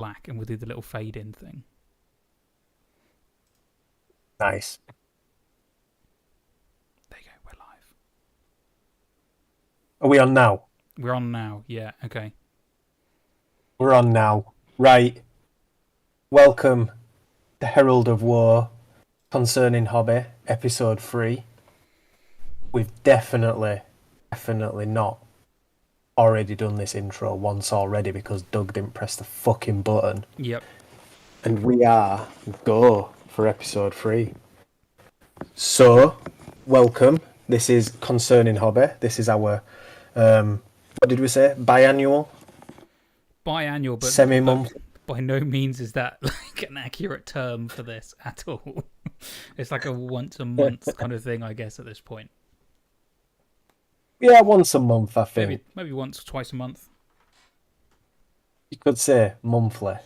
black, and we'll do the little fade in thing. Nice. There you go. We're live. Are we on now? We're on now. Yeah. Okay. We're on now. Right. Welcome to Herald of Woe Concerning Hobby, episode 3. We've definitely not already done this intro once already because Doug didn't press the fucking button. Yep. And we are go for episode 3. So, welcome. This is Concerning Hobby. This is our, what did we say? Biannual? Biannual, but Semi-month? by no means is that like an accurate term for this at all. It's like a once a month kind of thing, I guess, at this point. Yeah, once a month, I think. Maybe once or twice a month. You could say monthly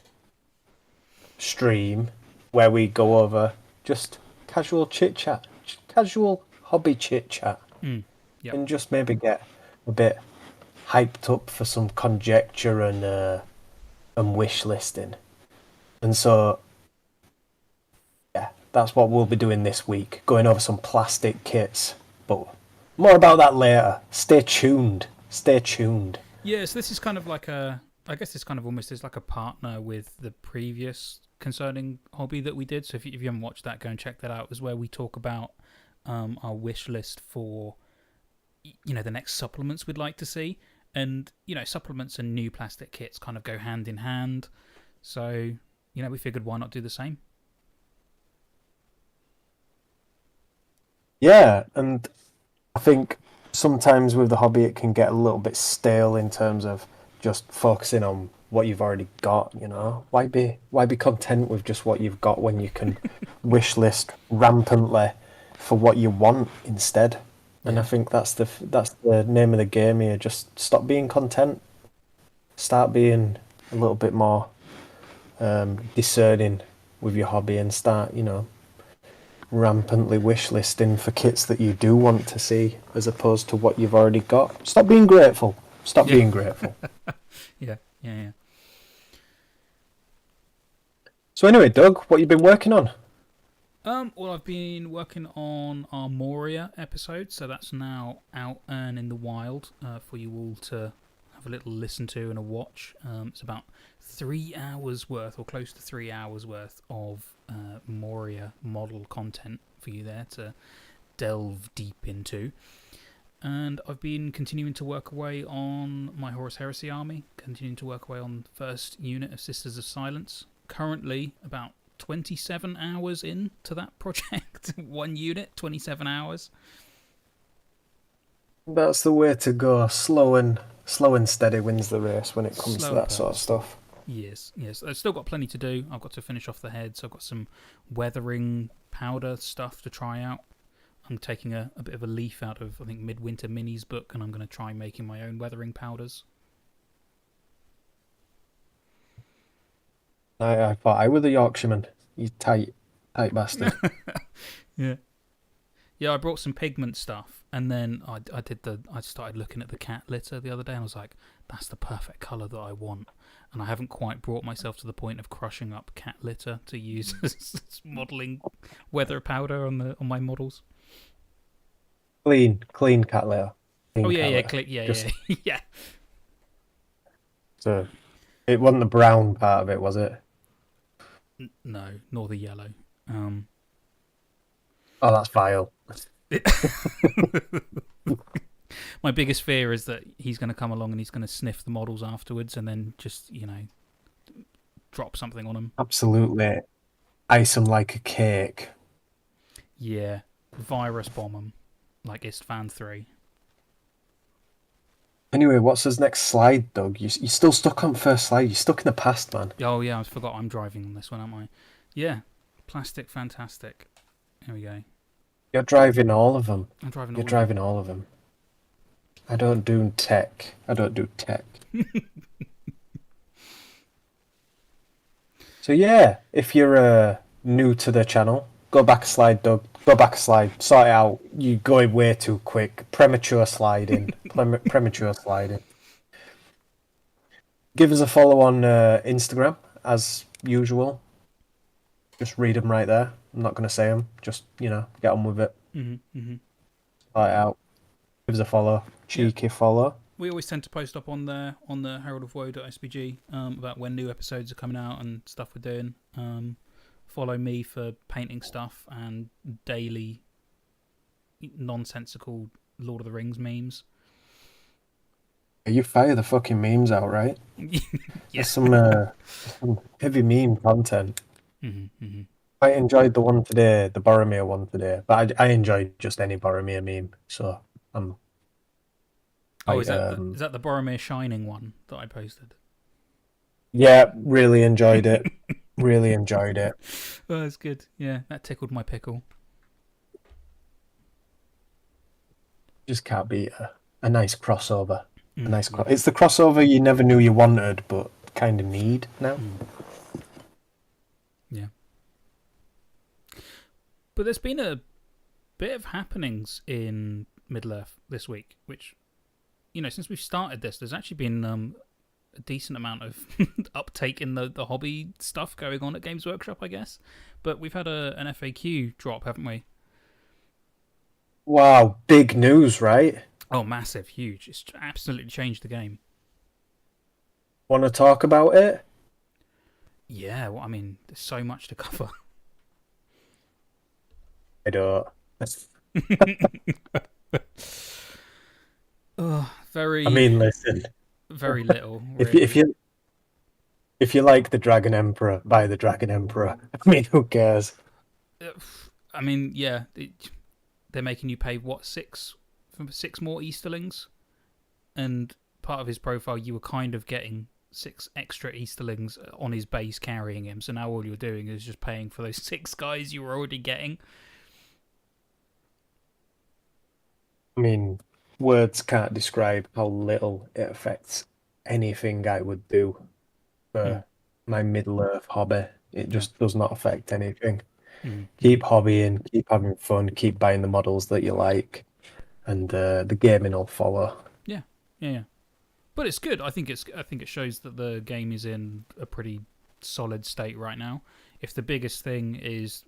stream where we go over just casual chit chat, casual hobby chit chat, Yep. and just maybe get a bit hyped up for some conjecture and wish listing. And so, yeah, that's what we'll be doing this week, going over some plastic kits. But more about that later. Stay tuned. Stay tuned. Yeah, so this is kind of like I guess it's kind of almost is like a partner with the previous Concerning Hobby that we did. So if you haven't watched that, go and check that out. It was where we talk about our wish list for, the next supplements we'd like to see. And, supplements and new plastic kits kind of go hand in hand. So, we figured why not do the same? Yeah, and I think sometimes with the hobby it can get a little bit stale in terms of just focusing on what you've already got, Why be content with just what you've got when you can wish list rampantly for what you want instead? And I think that's the name of the game here. Just stop being content. Start being a little bit more discerning with your hobby and start, rampantly wish listing for kits that you do want to see as opposed to what you've already got. Stop being grateful. Stop being grateful. Yeah. So anyway, Doug, what you been working on? Well, I've been working on our Moria episode, so that's now out and in the wild for you all to have a little listen to and a watch. It's about 3 hours worth, or close to 3 hours worth of Moria model content for you there to delve deep into. And I've been continuing to work away on my Horus Heresy army, continuing to work away on the first unit of Sisters of Silence. Currently, about 27 hours into that project. One unit, 27 hours. That's the way to go. Slow and steady wins the race when it comes to that sort of stuff. Yes. I've still got plenty to do. I've got to finish off the heads. I've got some weathering powder stuff to try out. I'm taking a bit of a leaf out of, I think, Midwinter Mini's book, and I'm going to try making my own weathering powders. I thought I were the Yorkshireman. You tight bastard. Yeah. Yeah, I brought some pigment stuff, and then I started looking at the cat litter the other day, and I was like, that's the perfect colour that I want. And I haven't quite brought myself to the point of crushing up cat litter to use as modelling weather powder on my models. Clean cat litter. Yeah. So it wasn't the brown part of it, was it? No, nor the yellow. Oh, that's vile. My biggest fear is that he's going to come along and he's going to sniff the models afterwards and then just, drop something on them. Absolutely. Ice them like a cake. Yeah. Virus bomb them. Like Istvan 3. Anyway, what's his next slide, Doug? You're still stuck on first slide. You're stuck in the past, man. Oh, yeah, I forgot I'm driving on this one, aren't I? Yeah. Plastic Fantastic. Here we go. You're driving all of them. I'm driving You're driving all of them. I don't do tech. So yeah, if you're new to the channel, go back a slide, Doug. Go back a slide. Sort it out. You're going way too quick. Premature sliding. Premature sliding. Give us a follow on Instagram as usual. Just read them right there. I'm not going to say them. Just, get on with it. Light out. Give us a follow. Cheeky follow. We always tend to post up on there on the Herald of Woe.spg about when new episodes are coming out and stuff we're doing. Follow me for painting stuff and daily nonsensical Lord of the Rings memes. You fire the fucking memes out, right? Yeah. There's some heavy meme content. I enjoyed the one today, the Boromir one today, but I enjoyed just any Boromir meme. So I'm. Is that the Boromir Shining one that I posted? Yeah, really enjoyed it. Really enjoyed it. Oh, that's good. Yeah, that tickled my pickle. Just can't beat a nice crossover. It's the crossover you never knew you wanted, but kind of need now. Yeah. But there's been a bit of happenings in Middle-earth this week, which, since we've started this, there's actually been a decent amount of uptake in the hobby stuff going on at Games Workshop, I guess. But we've had an FAQ drop, haven't we? Wow, big news, right? Oh, massive, huge. It's absolutely changed the game. Want to talk about it? Yeah, well, I mean, there's so much to cover. I don't. Very. I mean, listen. Very little. Really. If you like the Dragon Emperor, buy the Dragon Emperor. I mean, who cares? I mean, yeah, they're making you pay six more Easterlings, and part of his profile, you were kind of getting 6 extra Easterlings on his base carrying him. So now all you're doing is just paying for those 6 guys you were already getting. I mean, words can't describe how little it affects anything I would do for my Middle-earth hobby. It just does not affect anything. Keep hobbying, keep having fun, keep buying the models that you like, and the gaming will follow. Yeah. But it's good. I think it shows that the game is in a pretty solid state right now. If the biggest thing is,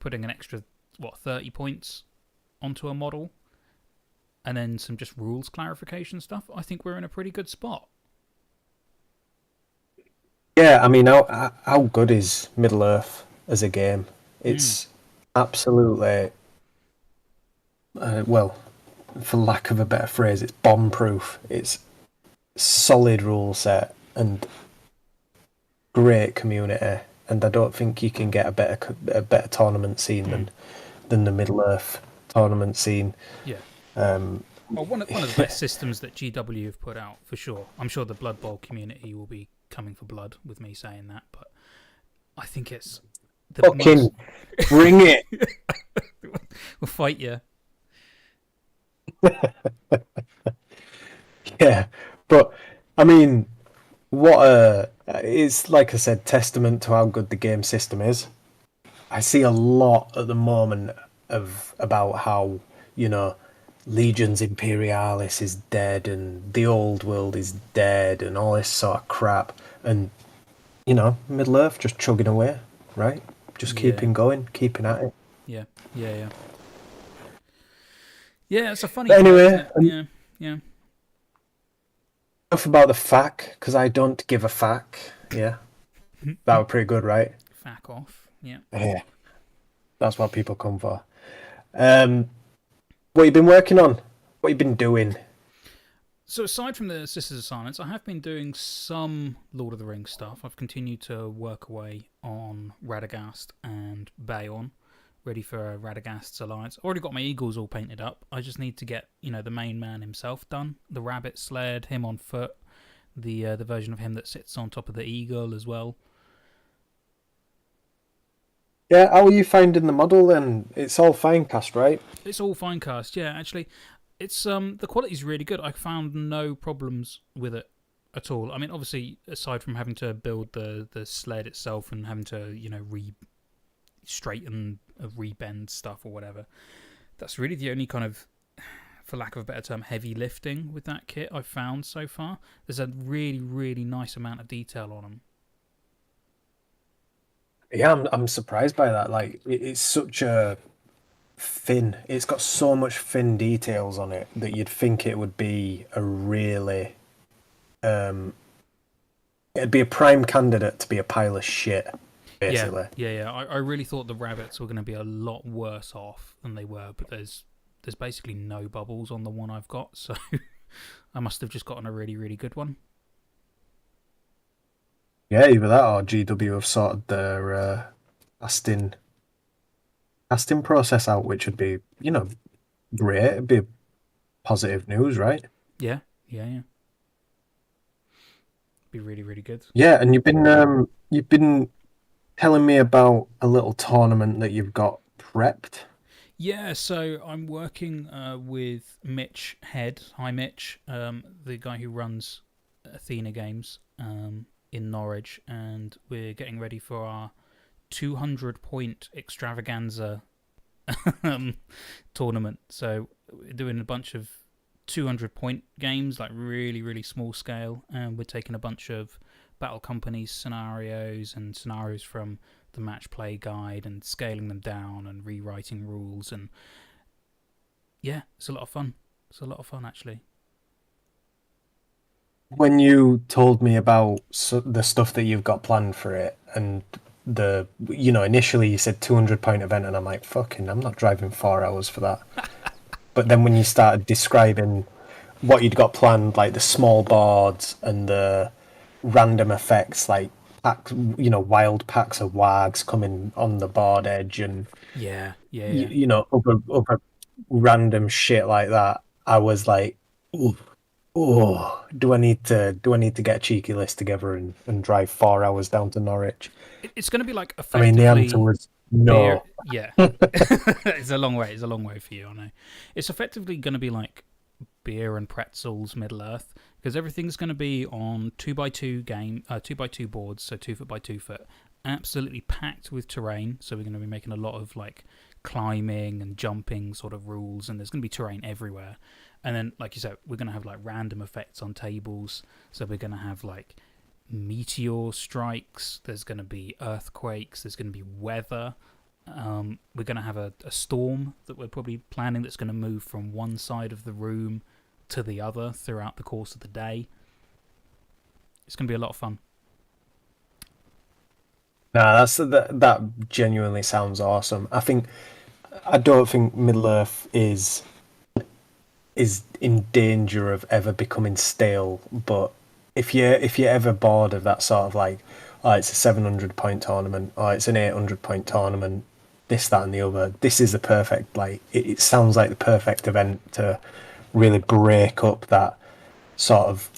putting an extra 30 points onto a model, and then some just rules clarification stuff, I think we're in a pretty good spot. Yeah, I mean, how good is Middle-earth as a game? It's absolutely, well, for lack of a better phrase, it's bomb-proof. It's solid rule set and great community, and I don't think you can get a better tournament scene than the Middle-earth tournament scene. Yeah. Well, one of the best systems that GW have put out, for sure. I'm sure the Blood Bowl community will be coming for blood with me saying that, but I think it's the fucking bring it. We'll fight you. Yeah, but I mean, it's like I said, testament to how good the game system is. I see a lot at the moment about how, Legions Imperialis is dead and the old world is dead and all this sort of crap, and Middle-earth just chugging away, right? Just keeping going, keeping at it. Yeah. It's a funny. But anyway, yeah. Enough about the fact, because I don't give a fuck. Yeah, that was pretty good, right? Fuck off. Yeah. Yeah, that's what people come for. What you been working on? What you been doing? So aside from the Sisters of Silence, I have been doing some Lord of the Rings stuff. I've continued to work away on Radagast and Bayon, ready for Radagast's alliance. Already got my eagles all painted up. I just need to get, the main man himself done. The rabbit sled, him on foot, the version of him that sits on top of the eagle as well. Yeah, how are you finding the model then? It's all fine cast, right? It's all fine cast, yeah. Actually, it's the quality's really good. I found no problems with it at all. I mean, obviously, aside from having to build the sled itself and having to, straighten, rebend stuff or whatever, that's really the only kind of, for lack of a better term, heavy lifting with that kit I've found so far. There's a really, really nice amount of detail on them. Yeah, I'm surprised by that. Like, it's such a thin. It's got so much thin details on it that you'd think it would be a really, um, it'd be a prime candidate to be a pile of shit, Yeah, basically. yeah. I really thought the rabbits were going to be a lot worse off than they were, but there's basically no bubbles on the one I've got, so I must have just gotten a really, really good one. Yeah, either that or GW have sorted their casting casting process out, which would be, great. It'd be positive news, right? Yeah, yeah. Be really, really good. Yeah, and you've been telling me about a little tournament that you've got prepped. Yeah, so I'm working with Mitch Head. Hi, Mitch, the guy who runs Athena Games in Norwich, and we're getting ready for our 200-point extravaganza um, tournament. So we're doing a bunch of 200-point games, like really, really small scale, and we're taking a bunch of Battle Companies scenarios and scenarios from the match play guide and scaling them down and rewriting rules. And yeah, it's a lot of fun. It's a lot of fun, actually. When you told me about the stuff that you've got planned for it, and initially you said 200-point event, and I'm like, fucking, I'm not driving 4 hours for that. But then when you started describing what you'd got planned, like the small boards and the random effects, like wild packs of wags coming on the board edge, and Yeah, yeah. other random shit like that, I was like, ooh, oh, do I need to get a cheeky list together and drive 4 hours down to Norwich? It's going to be like I mean, the answer effectively was beer. no. Yeah, it's a long way. It's a long way for you, I know. It's effectively going to be like beer and pretzels, Middle Earth, because everything's going to be on 2x2 boards, so 2 foot by 2 foot, absolutely packed with terrain. So we're going to be making a lot of like climbing and jumping sort of rules, and there's going to be terrain everywhere. And then, like you said, we're going to have like random effects on tables. So we're going to have like meteor strikes. There's going to be earthquakes. There's going to be weather. We're going to have a storm that we're probably planning that's going to move from one side of the room to the other throughout the course of the day. It's going to be a lot of fun. Nah, that genuinely sounds awesome. I don't think Middle Earth is in danger of ever becoming stale. But if you're ever bored of that sort of like, oh, it's a 700-point tournament, or it's an 800-point tournament, this, that, and the other, this is the perfect, like, it sounds like the perfect event to really break up that sort of.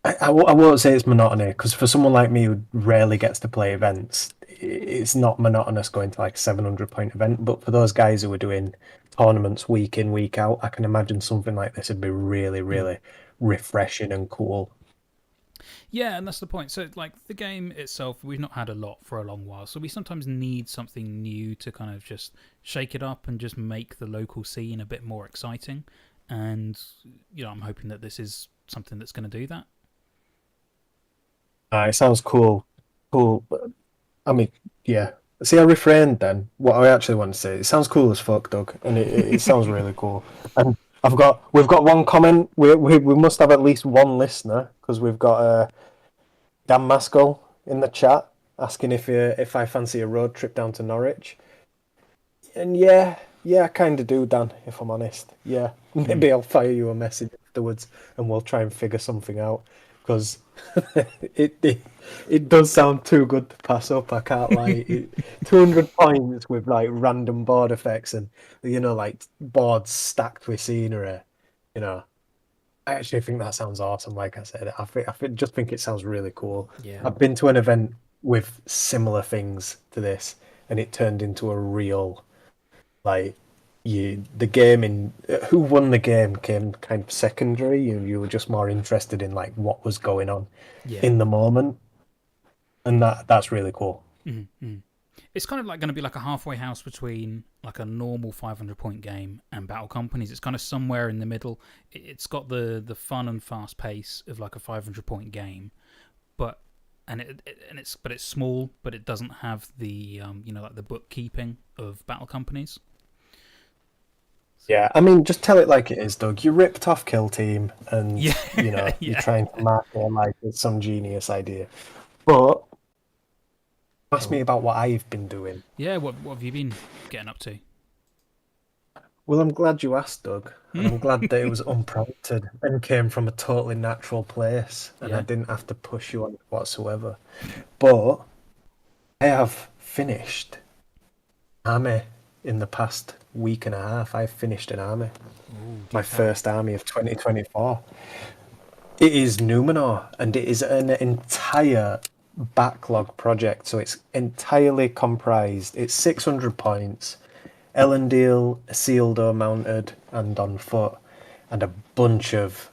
I won't say it's monotony, because for someone like me who rarely gets to play events, it's not monotonous going to like a 700-point event. But for those guys who are doing tournaments week in, week out, I can imagine something like this would be really, Mm. really refreshing and cool. Yeah, and that's the point. So, like, the game itself, we've not had a lot for a long while, so we sometimes need something new to kind of just shake it up and just make the local scene a bit more exciting. And, I'm hoping that this is something that's going to do that. It sounds cool. Cool. I mean, yeah. See, I refrained then. What I actually want to say, it sounds cool as fuck, Doug, and it sounds really cool. And we've got one comment. We must have at least one listener because we've got Dan Maskell in the chat asking if I fancy a road trip down to Norwich. And yeah, I kind of do, Dan. If I'm honest, yeah. Mm. Maybe I'll fire you a message afterwards, and we'll try and figure something out because it does sound too good to pass up. I can't lie. 200 points with like random board effects and like boards stacked with scenery. You know, I actually think that sounds awesome. Like I said, just think it sounds really cool. Yeah. I've been to an event with similar things to this, and it turned into a real like the game in who won the game came kind of secondary. You were just more interested in like what was going on Yeah. in the moment, and that's really cool. Mm. It's kind of like going to be like a halfway house between like a normal 500-point game and Battle Companies. It's kind of somewhere in the middle. It's got the fun and fast pace of like a 500-point game, but and it's small, but it doesn't have the like the bookkeeping of battle companies. So Yeah, I mean, just tell it like it is, Doug. You ripped off Kill Team, and yeah, you're yeah, trying to market it like it's some genius idea. But ask me cool. about what I've been doing. Yeah, what have you been getting up to? Well, I'm glad you asked, Doug, and I'm glad that it was unprompted and came from a totally natural place, and I Yeah, didn't have to push you on it whatsoever. But I have finished army in the past week and a half. I've finished an army, oh, do my tell. first army of 2024. It is Numenor, and it is an entire backlog project. So it's entirely comprised. It's 600 points, Elendil, Isildur mounted and on foot, and a bunch of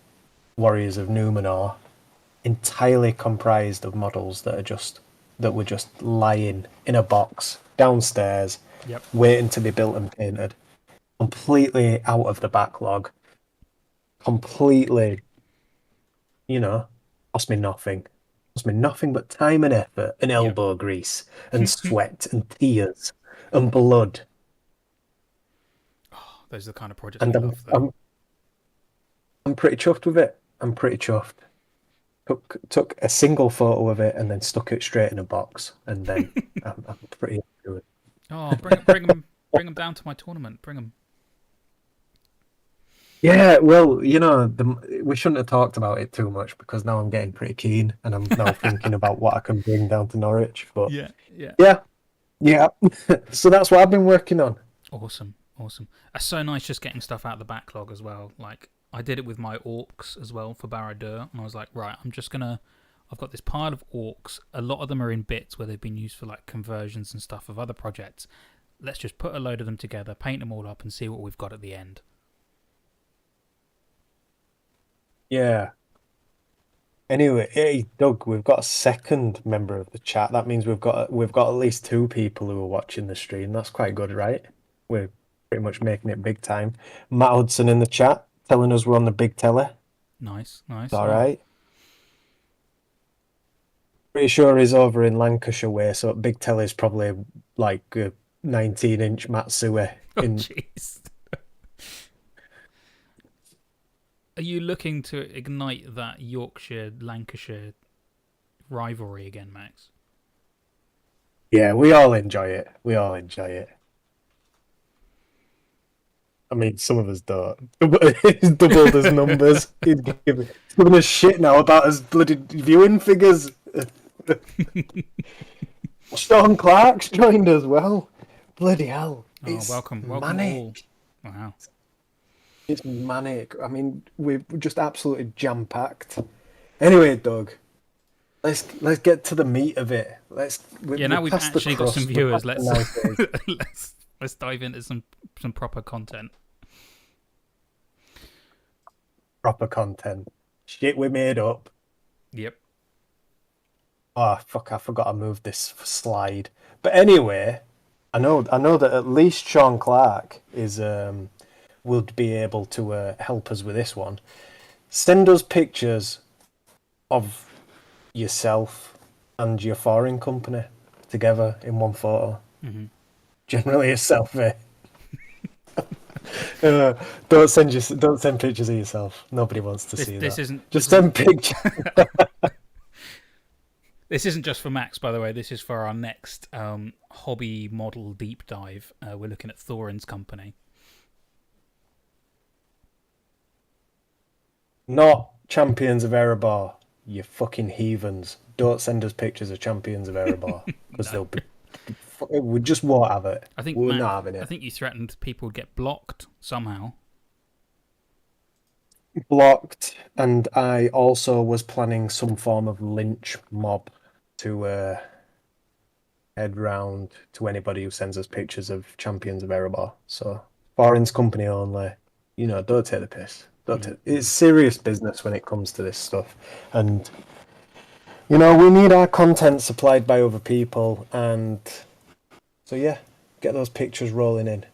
warriors of Numenor, entirely comprised of models that were just lying in a box downstairs, Yep. waiting to be built and painted. Completely out of the backlog. Completely, you know, cost me nothing. Cost me nothing but time and effort and Yep. elbow grease and sweat and tears and blood. Those are the kind of projects we And love, though. I'm pretty chuffed with it. I'm pretty chuffed. Took a single photo of it and then stuck it straight in a box, and then I'm pretty happy with it. Oh, bring them down to my tournament. Bring them. Yeah, well, we shouldn't have talked about it too much because now I'm getting pretty keen and I'm now thinking about what I can bring down to Norwich. But Yeah, yeah. yeah, yeah. So that's what I've been working on. Awesome, awesome. It's so nice just getting stuff out of the backlog as well. Like I did it with my orcs as well for Barad-dûr, and I was like, right, I've got this pile of orcs. A lot of them are in bits where they've been used for like conversions and stuff of other projects. Let's just put a load of them together, paint them all up, and see what we've got at the end. Yeah. Anyway, hey Doug, we've got a second member of the chat. That means we've got at least two people who are watching the stream. That's quite good, right? We're pretty much making it big time. Matt Hudson in the chat telling us we're on the big telly. Nice, nice. All Oh, right. Pretty sure he's over in Lancashire way, so big telly's probably like a 19-inch Matsui oh, in. jeez. Are you looking to ignite that Yorkshire Lancashire rivalry again, Max? Yeah, we all enjoy it. We all enjoy it. I mean, some of us don't. He's doubled his numbers. He's giving us shit now about his bloody viewing figures. Sean Clark's joined as well. Bloody hell. Oh, It's welcome all. manic. Wow. It's manic. I mean, we're just absolutely jam-packed. Anyway, Doug, let's get to the meat of it. Yeah, We're now we've past the actually got some crust. We're viewers. past the Let's nice days. let's dive into some proper content. Proper content. Shit we made up. Yep. Oh fuck! I forgot I moved this slide. But anyway, I know that at least Sean Clark is would be able to help us with this one. Send us pictures of yourself and your foreign company together in one photo. Hmm. Generally a selfie. Uh, don't send pictures of yourself. Nobody wants to This see this that. isn't Just this isn't send pictures. this isn't just for Max, by the way. This is for our next hobby model deep dive. We're looking at Thorin's company. Not champions of Erebor, you fucking heathens. Don't send us pictures of champions of Erebor because No, they'll be. We just won't have it. I think We're Matt. not having I it. think you threatened people would get blocked somehow. Blocked, and I also was planning some form of lynch mob to head round to anybody who sends us pictures of champions of Erebor. So, foreign's company only. Don't take the piss. Don't take. Mm-hmm. It's serious business when it comes to this stuff, and we need our content supplied by other people, and so yeah, get those pictures rolling in.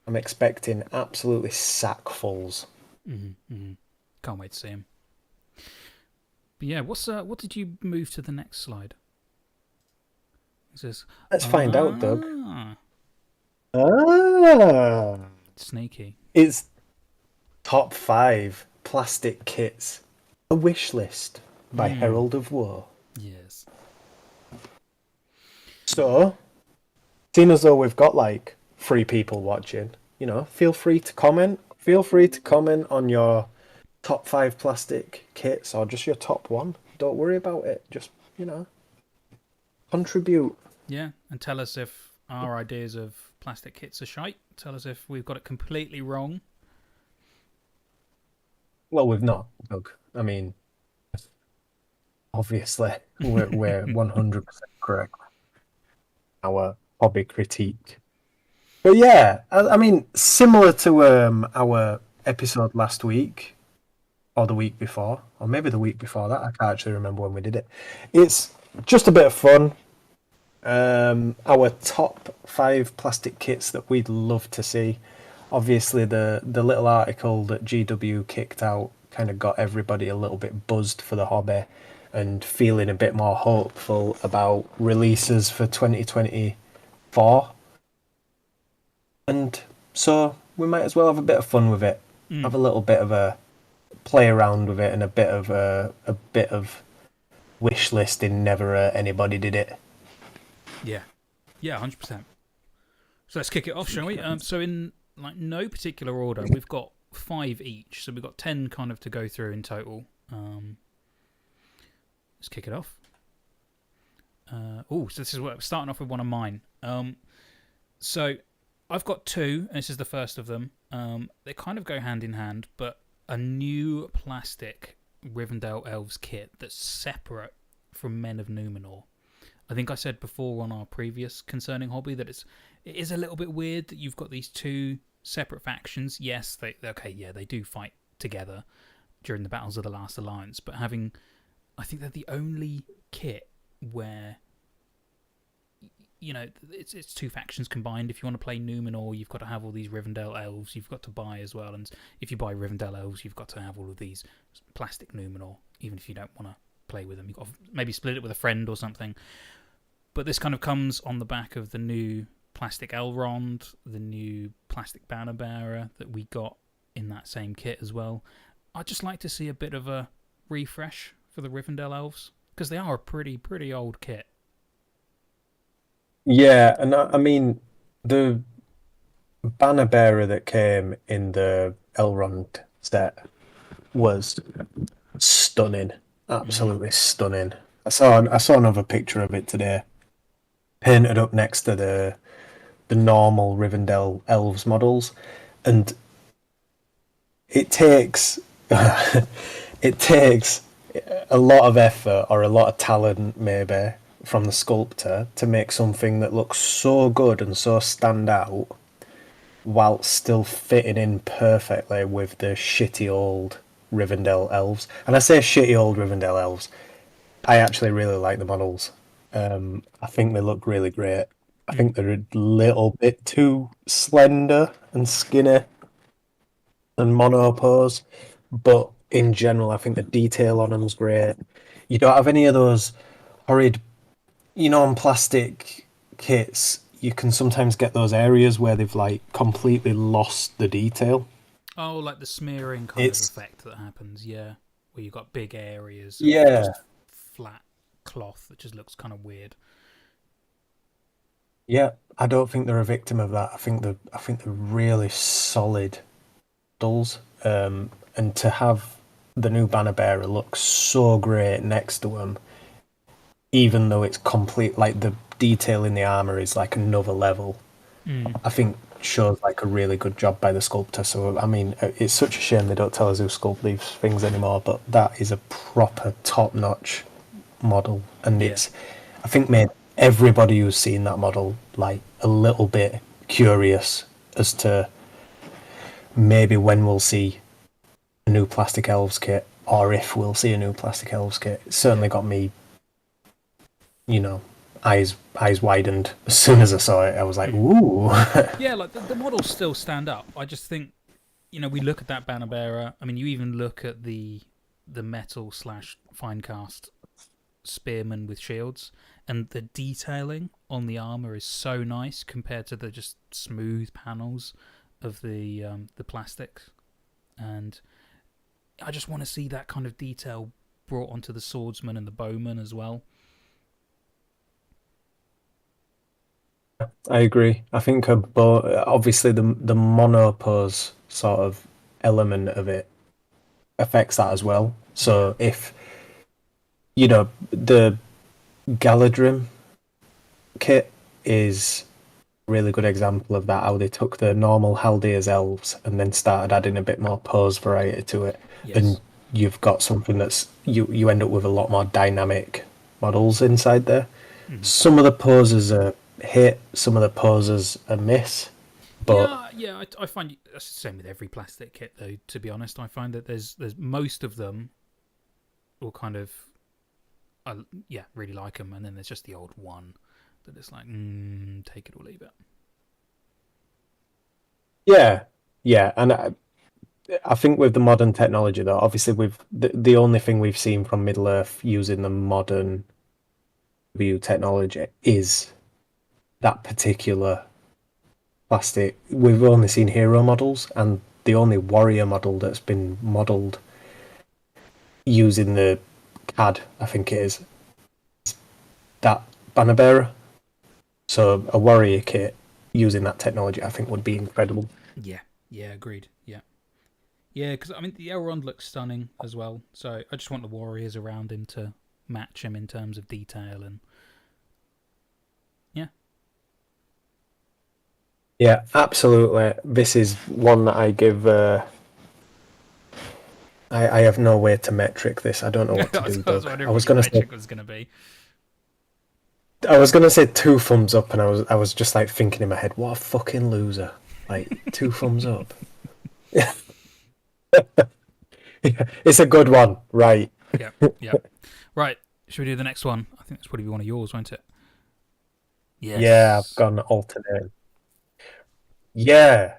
I'm expecting absolutely sackfuls. Mm-hmm. Can't wait to see him. But yeah, what did you move to the next slide? It says, Let's find out, Doug. ah, Ah, sneaky. it's top 5 plastic kits. A wish list by Mm, Herald of Woe. yes. So, seeing as though we've got like 3 people watching, feel free to comment. Feel free to comment on your top 5 plastic kits or just your top one. Don't worry about it. Just, contribute. Yeah, and tell us if our ideas of plastic kits are shite. Tell us if we've got it completely wrong. Well, we've not, Doug. I mean, obviously, we're 100% correct. Our hobby critique. But yeah, I mean, similar to our episode last week, or the week before, or maybe the week before that. I can't actually remember when we did it. It's just a bit of fun. Our top 5 plastic kits that we'd love to see. Obviously, the little article that GW kicked out kind of got everybody a little bit buzzed for the hobby and feeling a bit more hopeful about releases for 2024. And so we might as well have a bit of fun with it. Have a little bit of a play around with it and a bit of wish listing. Never anybody did it. Yeah, 100%. So let's kick it off, shall we? So in like no particular order, we've got 5 each, so we've got 10 kind of to go through in total. Let's kick it off. So this is what starting off with one of mine. So I've got 2, and this is the first of them. They kind of go hand in hand, but a new plastic Rivendell Elves kit that's separate from Men of Numenor. I think I said before on our previous concerning hobby that it is a little bit weird that you've got these 2 separate factions. Yes, they do fight together during the battles of the Last Alliance, but I think they're the only kit where it's 2 factions combined. If you want to play Numenor, you've got to have all these Rivendell elves you've got to buy as well, and if you buy Rivendell elves, you've got to have all of these plastic Numenor, even if you don't want to play with them. You've got to maybe split it with a friend or something. But this kind of comes on the back of the new plastic Elrond, the new plastic banner bearer that we got in that same kit as well. I'd just like to see a bit of a refresh for the Rivendell elves, because they are a pretty old kit. Yeah, and I mean the banner bearer that came in the Elrond set was stunning, absolutely stunning. I saw another picture of it today, painted up next to the normal Rivendell elves models, and it takes it takes a lot of effort or a lot of talent maybe from the sculptor to make something that looks so good and so stand out while still fitting in perfectly with the shitty old Rivendell elves. And I say shitty old Rivendell elves, I actually really like the models. I think they look really great. I think they're a little bit too slender and skinny and monopose, but in general, I think the detail on them's great. You don't have any of those horrid, on plastic kits, you can sometimes get those areas where they've like completely lost the detail. Oh, like the smearing kind of It's effect that happens, yeah, where you've got big areas of Yeah, just flat cloth that just looks kind of weird. yeah. I don't think they're a victim of that. I think they're really solid dolls. And to have the new banner bearer look so great next to them, even though it's complete, like the detail in the armor is like another level. I think shows like a really good job by the sculptor. So I mean, it's such a shame they don't tell us who sculpt these things anymore. But that is a proper top-notch model, and Yeah, it's I think made everybody who's seen that model like a little bit curious as to maybe when we'll see a new Plastic Elves kit, or if we'll see a new Plastic Elves kit. It yeah, certainly got me, you know, eyes widened as soon as I saw it. I was like, ooh. yeah. Like the models still stand up. I just think we look at that banner bearer. I mean, you even look at the the metal slash fine cast spearmen with shields, and the detailing on the armor is so nice compared to the just smooth panels of the plastics. And I just want to see that kind of detail brought onto the swordsman and the bowman as well. I agree. I think obviously the monopose sort of element of it affects that as well. Yeah, So if the Galadrim kit is a really good example of that, how they took the normal Haldir's elves and then started adding a bit more pose variety to it, and yes. you've got something that's you end up with a lot more dynamic models inside there. Mhm. Some of the poses are hit, some of the poses are miss, but Yeah. I find that's the same with every plastic kit, though. To be honest, I find that there's most of them will kind of, I yeah, really like them, and then there's just the old one that it's like, take it or leave it. yeah, yeah, and I think with the modern technology though, obviously with the only thing we've seen from Middle Earth using the modern view technology is that particular plastic. We've only seen hero models, and the only warrior model that's been modelled using the CAD, I think it is, that banner bearer. So a warrior kit using that technology, I think, would be incredible. Yeah, yeah, agreed. Yeah, because I mean the Elrond looks stunning as well. So I just want the warriors around him to match him in terms of detail and yeah. Yeah, absolutely. This is one that I give. I have no way to metric this. I don't know what to do, I was Doug. wondering what your metric was going to be. I was gonna say two thumbs up, and I was just like thinking in my head, what a fucking loser! Like two thumbs up. It's a good one, right? Yep, yep. Right, should we do the next one? I think that's probably one of yours, won't it? Yeah, I've Yes. gone alternate. Yeah,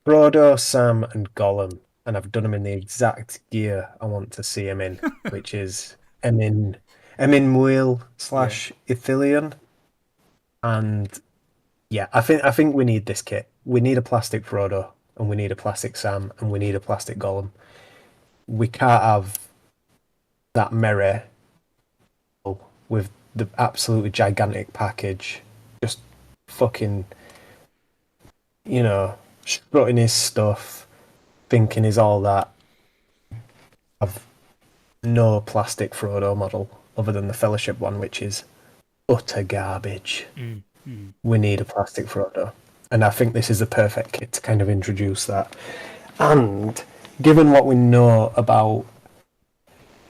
Frodo, Sam, and Gollum, and I've done them in the exact gear I want to see them in, which is Emin Muil Yeah. slash Ithilien, and yeah, I think we need this kit. We need a plastic Frodo, and we need a plastic Sam, and we need a plastic Gollum. We can't have that Merry with the absolutely gigantic package, just fucking, strutting his stuff, thinking he's all that. I've no plastic Frodo model other than the Fellowship one, which is utter garbage. Mm, mm. We need a plastic Frodo. And I think this is the perfect kit to kind of introduce that. And given what we know about,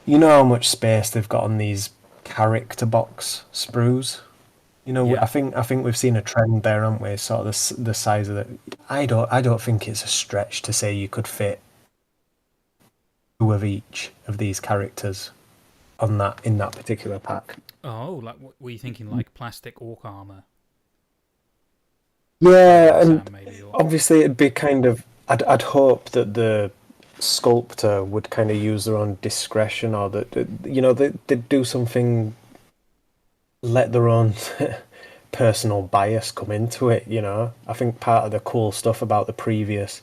how much space they've got on these character box sprues. Yeah. I think we've seen a trend there, haven't we? Sort of the size of it. I don't think it's a stretch to say you could fit two of each of these characters on that in that particular pack. Oh, like what were you thinking? Like plastic orc armor, Frodo Yeah, and and Sam, maybe, or obviously it'd be kind of. I'd hope that the sculptor would kind of use their own discretion, or they'd do something, let their own personal bias come into it. I think part of the cool stuff about the previous,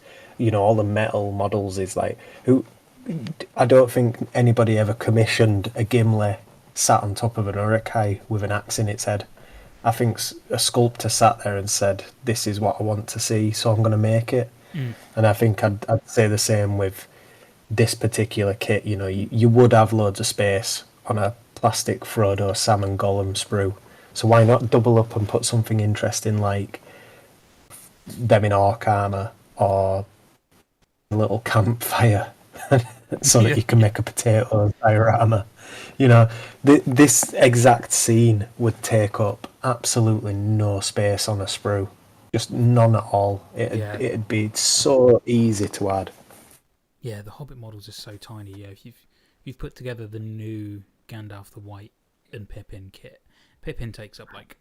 all the metal models is like who. I don't think anybody ever commissioned a Gimli sat on top of an Uruk-hai with an axe in its head. I think a sculptor sat there and said, "This is what I want to see, so I'm going to make it." mm, And I think I'd say the same with this particular kit. You would have loads of space on a plastic Frodo, Sam, and Gollum sprue. So why not double up and put something interesting like them in orc armor or a little campfire so that yeah, you can yeah, make a potato diorama. This exact scene would take up absolutely no space on a sprue, just none at all. It'd yeah, it'd be so easy to add. yeah. The Hobbit models are so tiny. Yeah, if you've put together the new Gandalf the White and Pippin kit, Pippin takes up like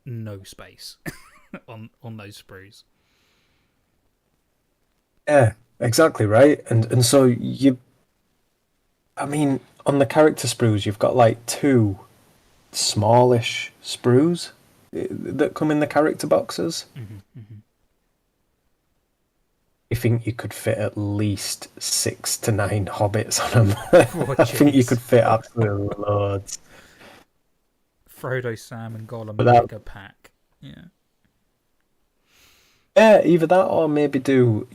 no space on those sprues. Yeah, exactly right. And so I mean, on the character sprues, you've got like two smallish sprues that come in the character boxes. Hmm. Hmm. I think you could fit at least 6 to 9 hobbits on them. Oh, I think you jeez. could fit absolutely loads. Frodo, Sam, and Gollum But that, mega pack. Yeah. yeah, either that or maybe do,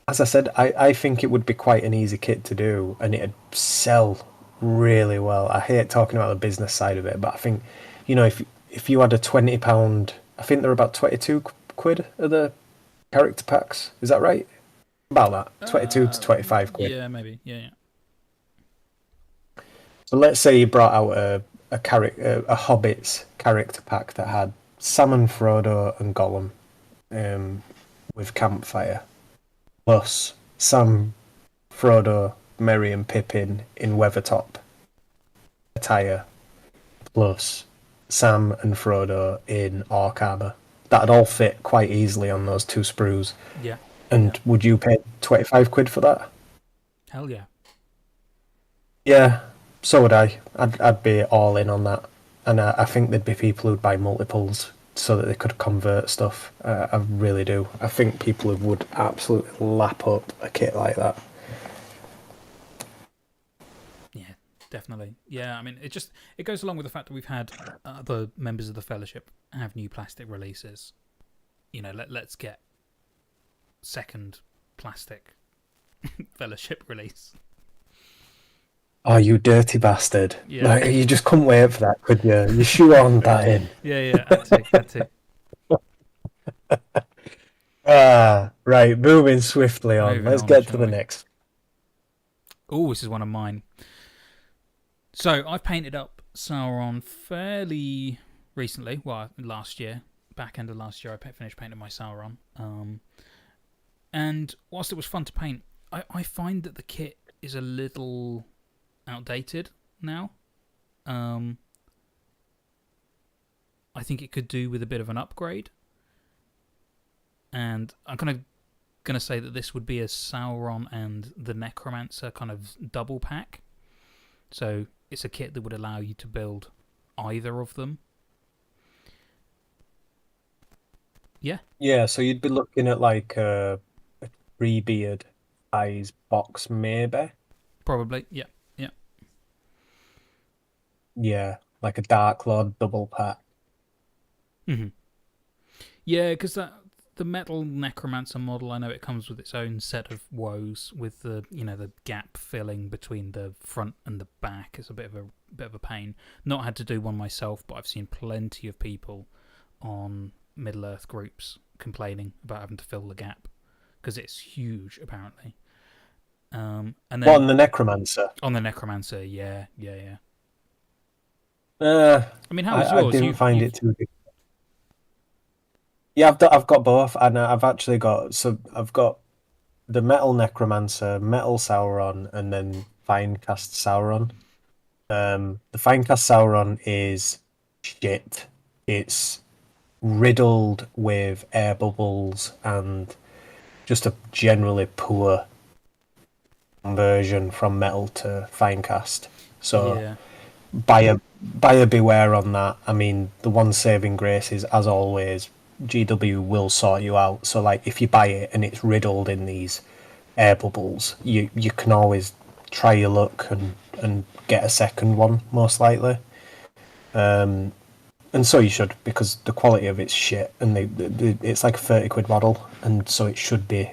as I said, I think it would be quite an easy kit to do and it'd sell really well. I hate talking about the business side of it, but I think, if you had a £20, I think they're about 22 quid are the character packs. Is that right? About that. 22 to 25 quid. Yeah, maybe. Yeah, yeah. So let's say you brought out a Hobbits character pack that had Sam and Frodo and Gollum with campfire, plus Sam, Frodo, Merry and Pippin in Weathertop attire, plus Sam and Frodo in orc armor. That'd all fit quite easily on those two sprues. Yeah. And Yeah. would you pay 25 quid for that? Hell yeah. Yeah, so would I. I'd be all in on that. And I think there'd be people who'd buy multiples so that they could convert stuff. I really do. I think people who would absolutely lap up a kit like that. Yeah, definitely. Yeah, I mean, it goes along with the fact that we've had other members of the Fellowship have new plastic releases. Let's get second plastic Fellowship release. Oh, you dirty bastard. Yeah. Like, you just couldn't wait for that, could you? You shoehorned that in. Yeah, yeah, had to. Right, moving swiftly on. Moving Let's on, get to shall the we? next. Oh, this is one of mine. So, I've painted up Sauron fairly recently. Well, last year. Back end of last year, I finished painting my Sauron. And whilst it was fun to paint, I find that the kit is a little outdated now. I think it could do with a bit of an upgrade. And I'm kind of going to say that this would be a Sauron and the Necromancer kind of double pack. So it's a kit that would allow you to build either of them. Yeah. Yeah, so you'd be looking at like a Treebeard size box, maybe. Probably. Yeah. Yeah. Yeah, like a Dark Lord double pack. Hmm. Yeah, because the metal necromancer model, I know it comes with its own set of woes with the gap filling between the front and the back. It's a bit of a pain. Not had to do one myself, but I've seen plenty of people on Middle Earth groups complaining about having to fill the gap because it's huge apparently. And then What on the Necromancer? on the necromancer, yeah. Uh, I mean, how was I yours? didn't find it too big. Yeah, I've got both, and I've actually got I've got the Metal Necromancer, Metal Sauron, and then Finecast Sauron. The Finecast Sauron is shit. It's riddled with air bubbles and just a generally poor conversion from metal to Finecast. So Yeah. buyer beware on that. I mean, the one saving grace is, as always, GW will sort you out. So, like, if you buy it and it's riddled in these air bubbles, you can always try your luck and get a second one, most likely. And so you should, because the quality of it's shit, and it's like a 30 quid model, and so it should be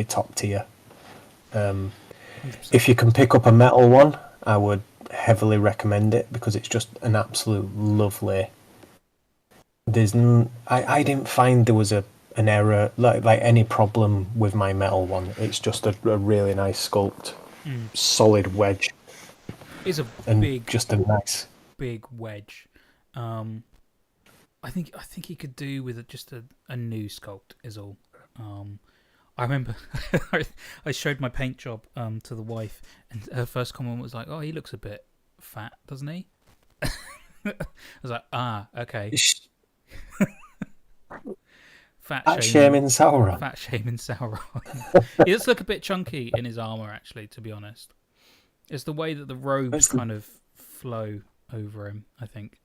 top tier. 100%. If you can pick up a metal one, I would heavily recommend it because it's just an absolute lovely. I didn't find there was an error like any problem with my metal one. It's just a really nice sculpt, solid wedge, It's a and just a nice. big wedge. I think he could do with just a new sculpt is all. I remember I showed my paint job to the wife, and her first comment was like, "Oh, he looks a bit fat, doesn't he?" I was like, "Ah, okay." Fat shaming Sauron. Fat shaming Sauron. He does look a bit chunky in his armor, actually, to be honest. It's the way that the robes It's the- kind of flow over him, I think.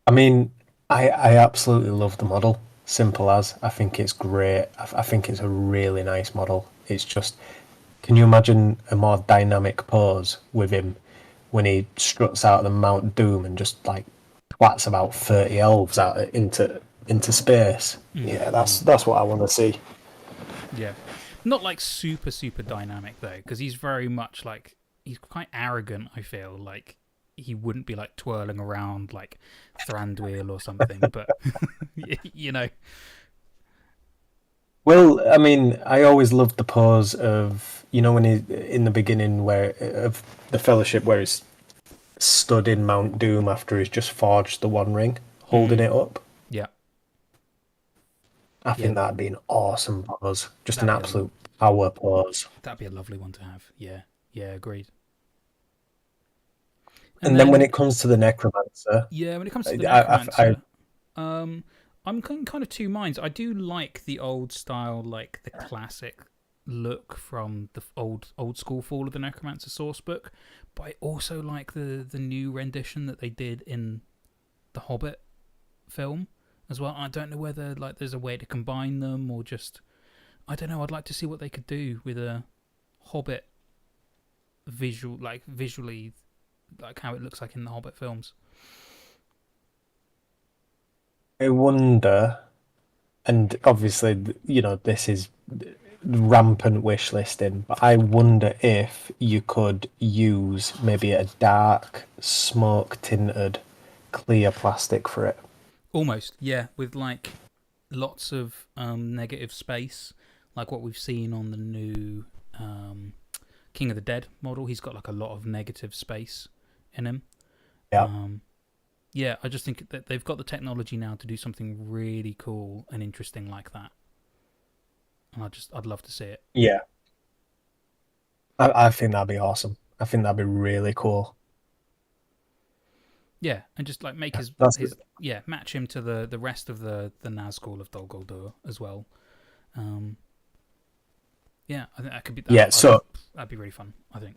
I mean, I absolutely love the model. Simple as. I think it's great. I think it's a really nice model. It's just, can you imagine a more dynamic pose with him when he struts out of the Mount Doom and just like twats about 30 elves out into space? Yeah, that's what I want to see. Yeah. Not like super, super dynamic, though, because he's very much like. He's quite arrogant, I feel. Like, he wouldn't be like twirling around like Thranduil or something, but, you know. Well, I mean, I always loved the pose of, when he in the beginning where of the Fellowship where he's stood in Mount Doom after he's just forged the One Ring, holding Mm, it up. yeah. I Yeah. think that'd be an awesome pose, just an That'd be a. absolute power pose. That'd be a lovely one to have. Yeah. Yeah, agreed. And And then when then, it comes to the Necromancer, yeah, when it comes to the I Necromancer, um, I'm kind of two minds. I do like the old style, like the classic look from the old school Fall of the Necromancer source book, but I also like the new rendition that they did in the Hobbit film as well. I don't know whether like there's a way to combine them or just I don't know. I'd like to see what they could do with a Hobbit visually, like how it looks like in the Hobbit films. I wonder, and obviously, this is rampant wish listing, but I wonder if you could use maybe a dark, smoke tinted, clear plastic for it. Almost, yeah, with like lots of negative space, like what we've seen on the new King of the Dead model. He's got like a lot of negative space in him. Yeah. Um, yeah, I just think that they've got the technology now to do something really cool and interesting like that, and I'd love to see it. Yeah. I think that'd be awesome. I think that'd be really cool. Yeah, and just like make That's his yeah match him to the rest of the Nazgul of Dol Guldur as well. Um, yeah, I think that could be yeah. So that'd be really fun. I think.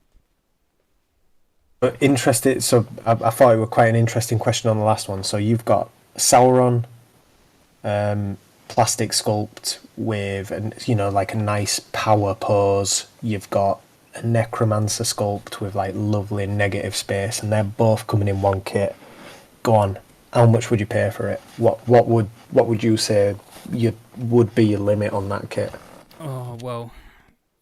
interested. So I thought it was quite an interesting question on the last one. So you've got Sauron, plastic sculpt with, and like a nice power pose. You've got a necromancer sculpt with like lovely negative space, and they're both coming in one kit. Go on, how much would you pay for it? What would you say you would be your limit on that kit? Oh well,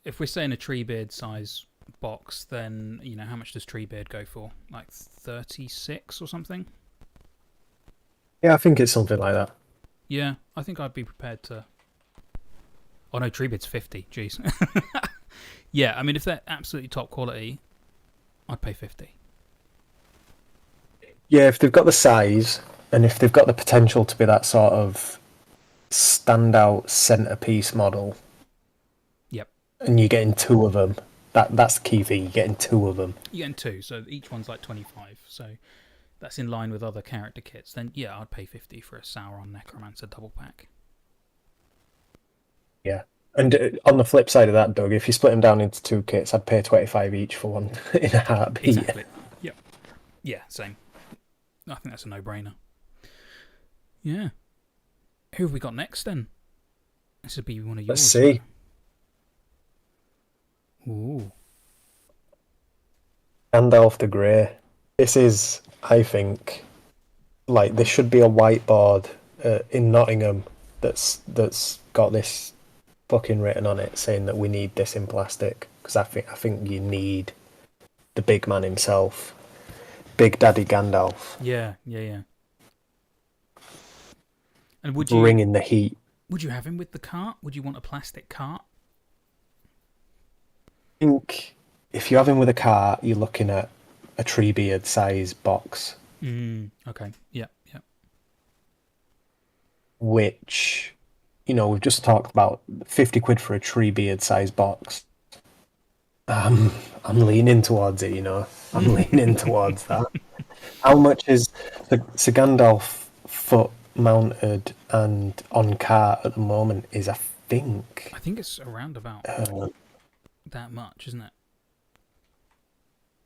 if we're saying a Treebeard size box, then how much does Treebeard go for? Like 36 or something? Yeah, I think it's something like that. Yeah, I think I'd be prepared to. Oh no, Treebeard's 50. Jeez. Yeah, I mean if they're absolutely top quality, I'd pay 50. Yeah, if they've got the size and if they've got the potential to be that sort of standout centerpiece model, Yep. and you're getting two of them, that's the key thing. You're getting two of them. You're getting two, so each one's like 25. So that's in line with other character kits. Then yeah, I'd pay 50 for a Sauron Necromancer double pack. Yeah. And on the flip side of that, Doug, if you split them down into two kits, I'd pay 25 each for one in a heartbeat. Exactly. Yep. Yeah, same. I think that's a no-brainer. Yeah. Who have we got next then? This would be one of yours. Let's see. Ooh. Gandalf the Grey. This is, I think, like there should be a whiteboard in Nottingham that's got this fucking written on it saying that we need this in plastic because I think you need the big man himself, Big Daddy Gandalf, Yeah. And bringing the heat. would you have him with the cart? Would you want a plastic cart? I think if you have him with a cart, you're looking at a Treebeard size box, Okay. Yeah. which we've just talked about 50 quid for a Treebeard size box. I'm leaning towards it, I'm leaning towards that. How much is the Gandalf foot mounted and on cart at the moment is, I think, I think it's around about that much, isn't it?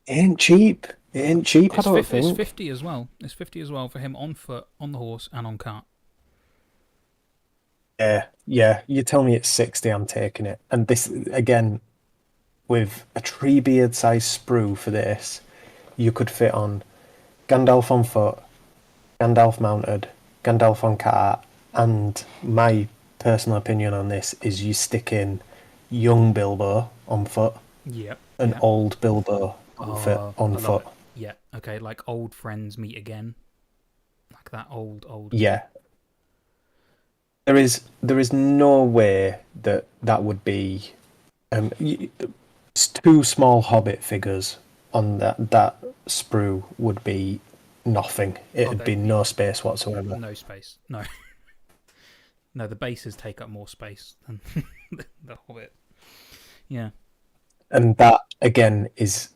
It ain't cheap. It ain't cheap, I don't It's think. 50 as well. It's 50 as well for him on foot, on the horse, and on cart. Yeah, yeah. You tell me it's 60, I'm taking it. And this, again, with a Treebeard size sprue for this, you could fit on Gandalf on foot, Gandalf mounted, Gandalf on cart, and my personal opinion on this is you stick in young Bilbo on foot Yep, and yep. old Bilbo on foot. Oh, On I love foot. it. Yeah, okay, like old friends meet again. Like that old kit. Yeah, there is no way that that would be it's two small Hobbit figures on that sprue would be nothing. Oh, It'd they, be yeah, no space whatsoever. no space. No, no, the bases take up more space than the Hobbit. Yeah. And that again is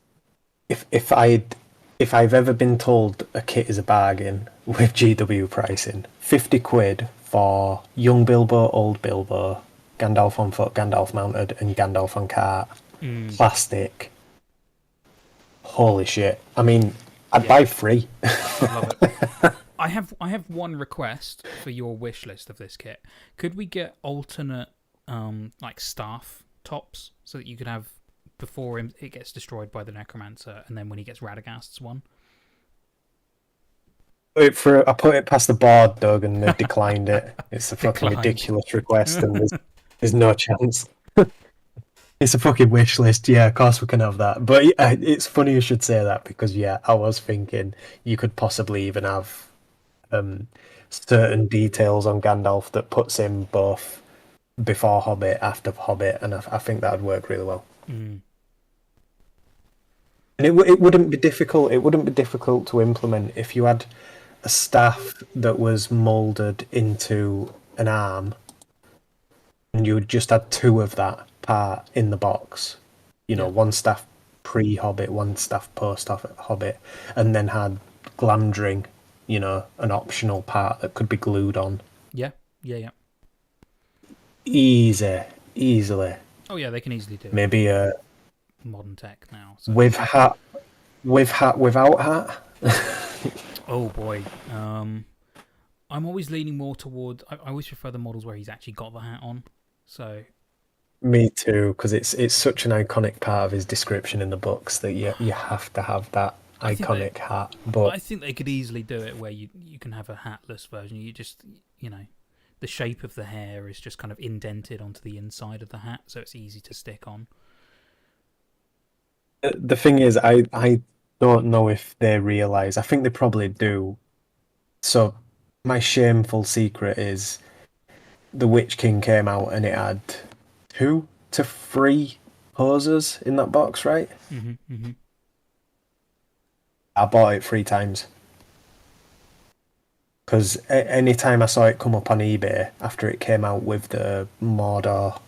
if I've ever been told a kit is a bargain with GW pricing, 50 quid for young Bilbo, old Bilbo, Gandalf on foot, Gandalf mounted, and Gandalf on cart, Mm, plastic. Holy shit! I mean, I'd yeah, buy three. I'd love it. I have one request for your wish list of this kit. Could we get alternate like staff tops so that you could have before it gets destroyed by the necromancer, and then when he gets Radagast's one? I put it past the board, Doug, and they've declined it. It's a fucking Declined. ridiculous request, and there's no chance. It's a fucking wish list. Yeah, of course we can have that. But yeah, it's funny you should say that because yeah, I was thinking you could possibly even have um, certain details on Gandalf that puts him both before Hobbit, after Hobbit, and I think that'd work really well. Mm, And it wouldn't be difficult. It wouldn't be difficult to implement if you had a staff that was molded into an arm, and you just had two of that part in the box. You know, yeah, one staff pre-Hobbit, one staff post-Hobbit, and then had Glamdring, you know, an optional part that could be glued on. yeah, yeah. Easy, easily. Oh yeah, they can easily do it. Maybe Modern tech now. So. with hat, without hat. Oh boy. I'm always leaning more toward. I always prefer the models where he's actually got the hat on. So Me too, because it's such an iconic part of his description in the books that you have to have that I think they, iconic hat. But I think they could easily do it where you can have a hatless version. You just the shape of the hair is just kind of indented onto the inside of the hat, so it's easy to stick on. the thing is, I don't know if they realize. I think they probably do. So my shameful secret is the Witch King came out and it had 2 to 3 poses in that box, right? Mm-hmm. I bought it 3 times because any time I saw it come up on eBay after it came out with the Mordor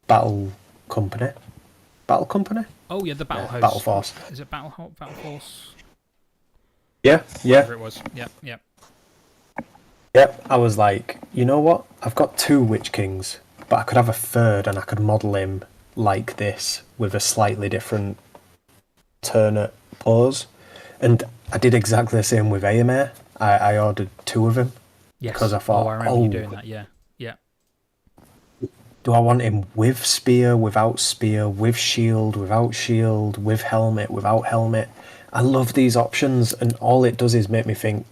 Battle Company, Battle Company, Oh yeah, the battle yeah, host. Battle Force. Is it battle force? Yeah, yeah, Whatever it was. Yep, yep. yep. I was like, you know what? I've got 2 Witch Kings, but I could have a third, and I could model him like this with a slightly different alternate pose. And I did exactly the same with AMA. I ordered 2 of him because Yes. I Oh, thought, I remember you doing that. Yeah, yeah. do I want him with spear, without spear, with shield, without shield, with helmet, without helmet? I love these options, and all it does is make me think,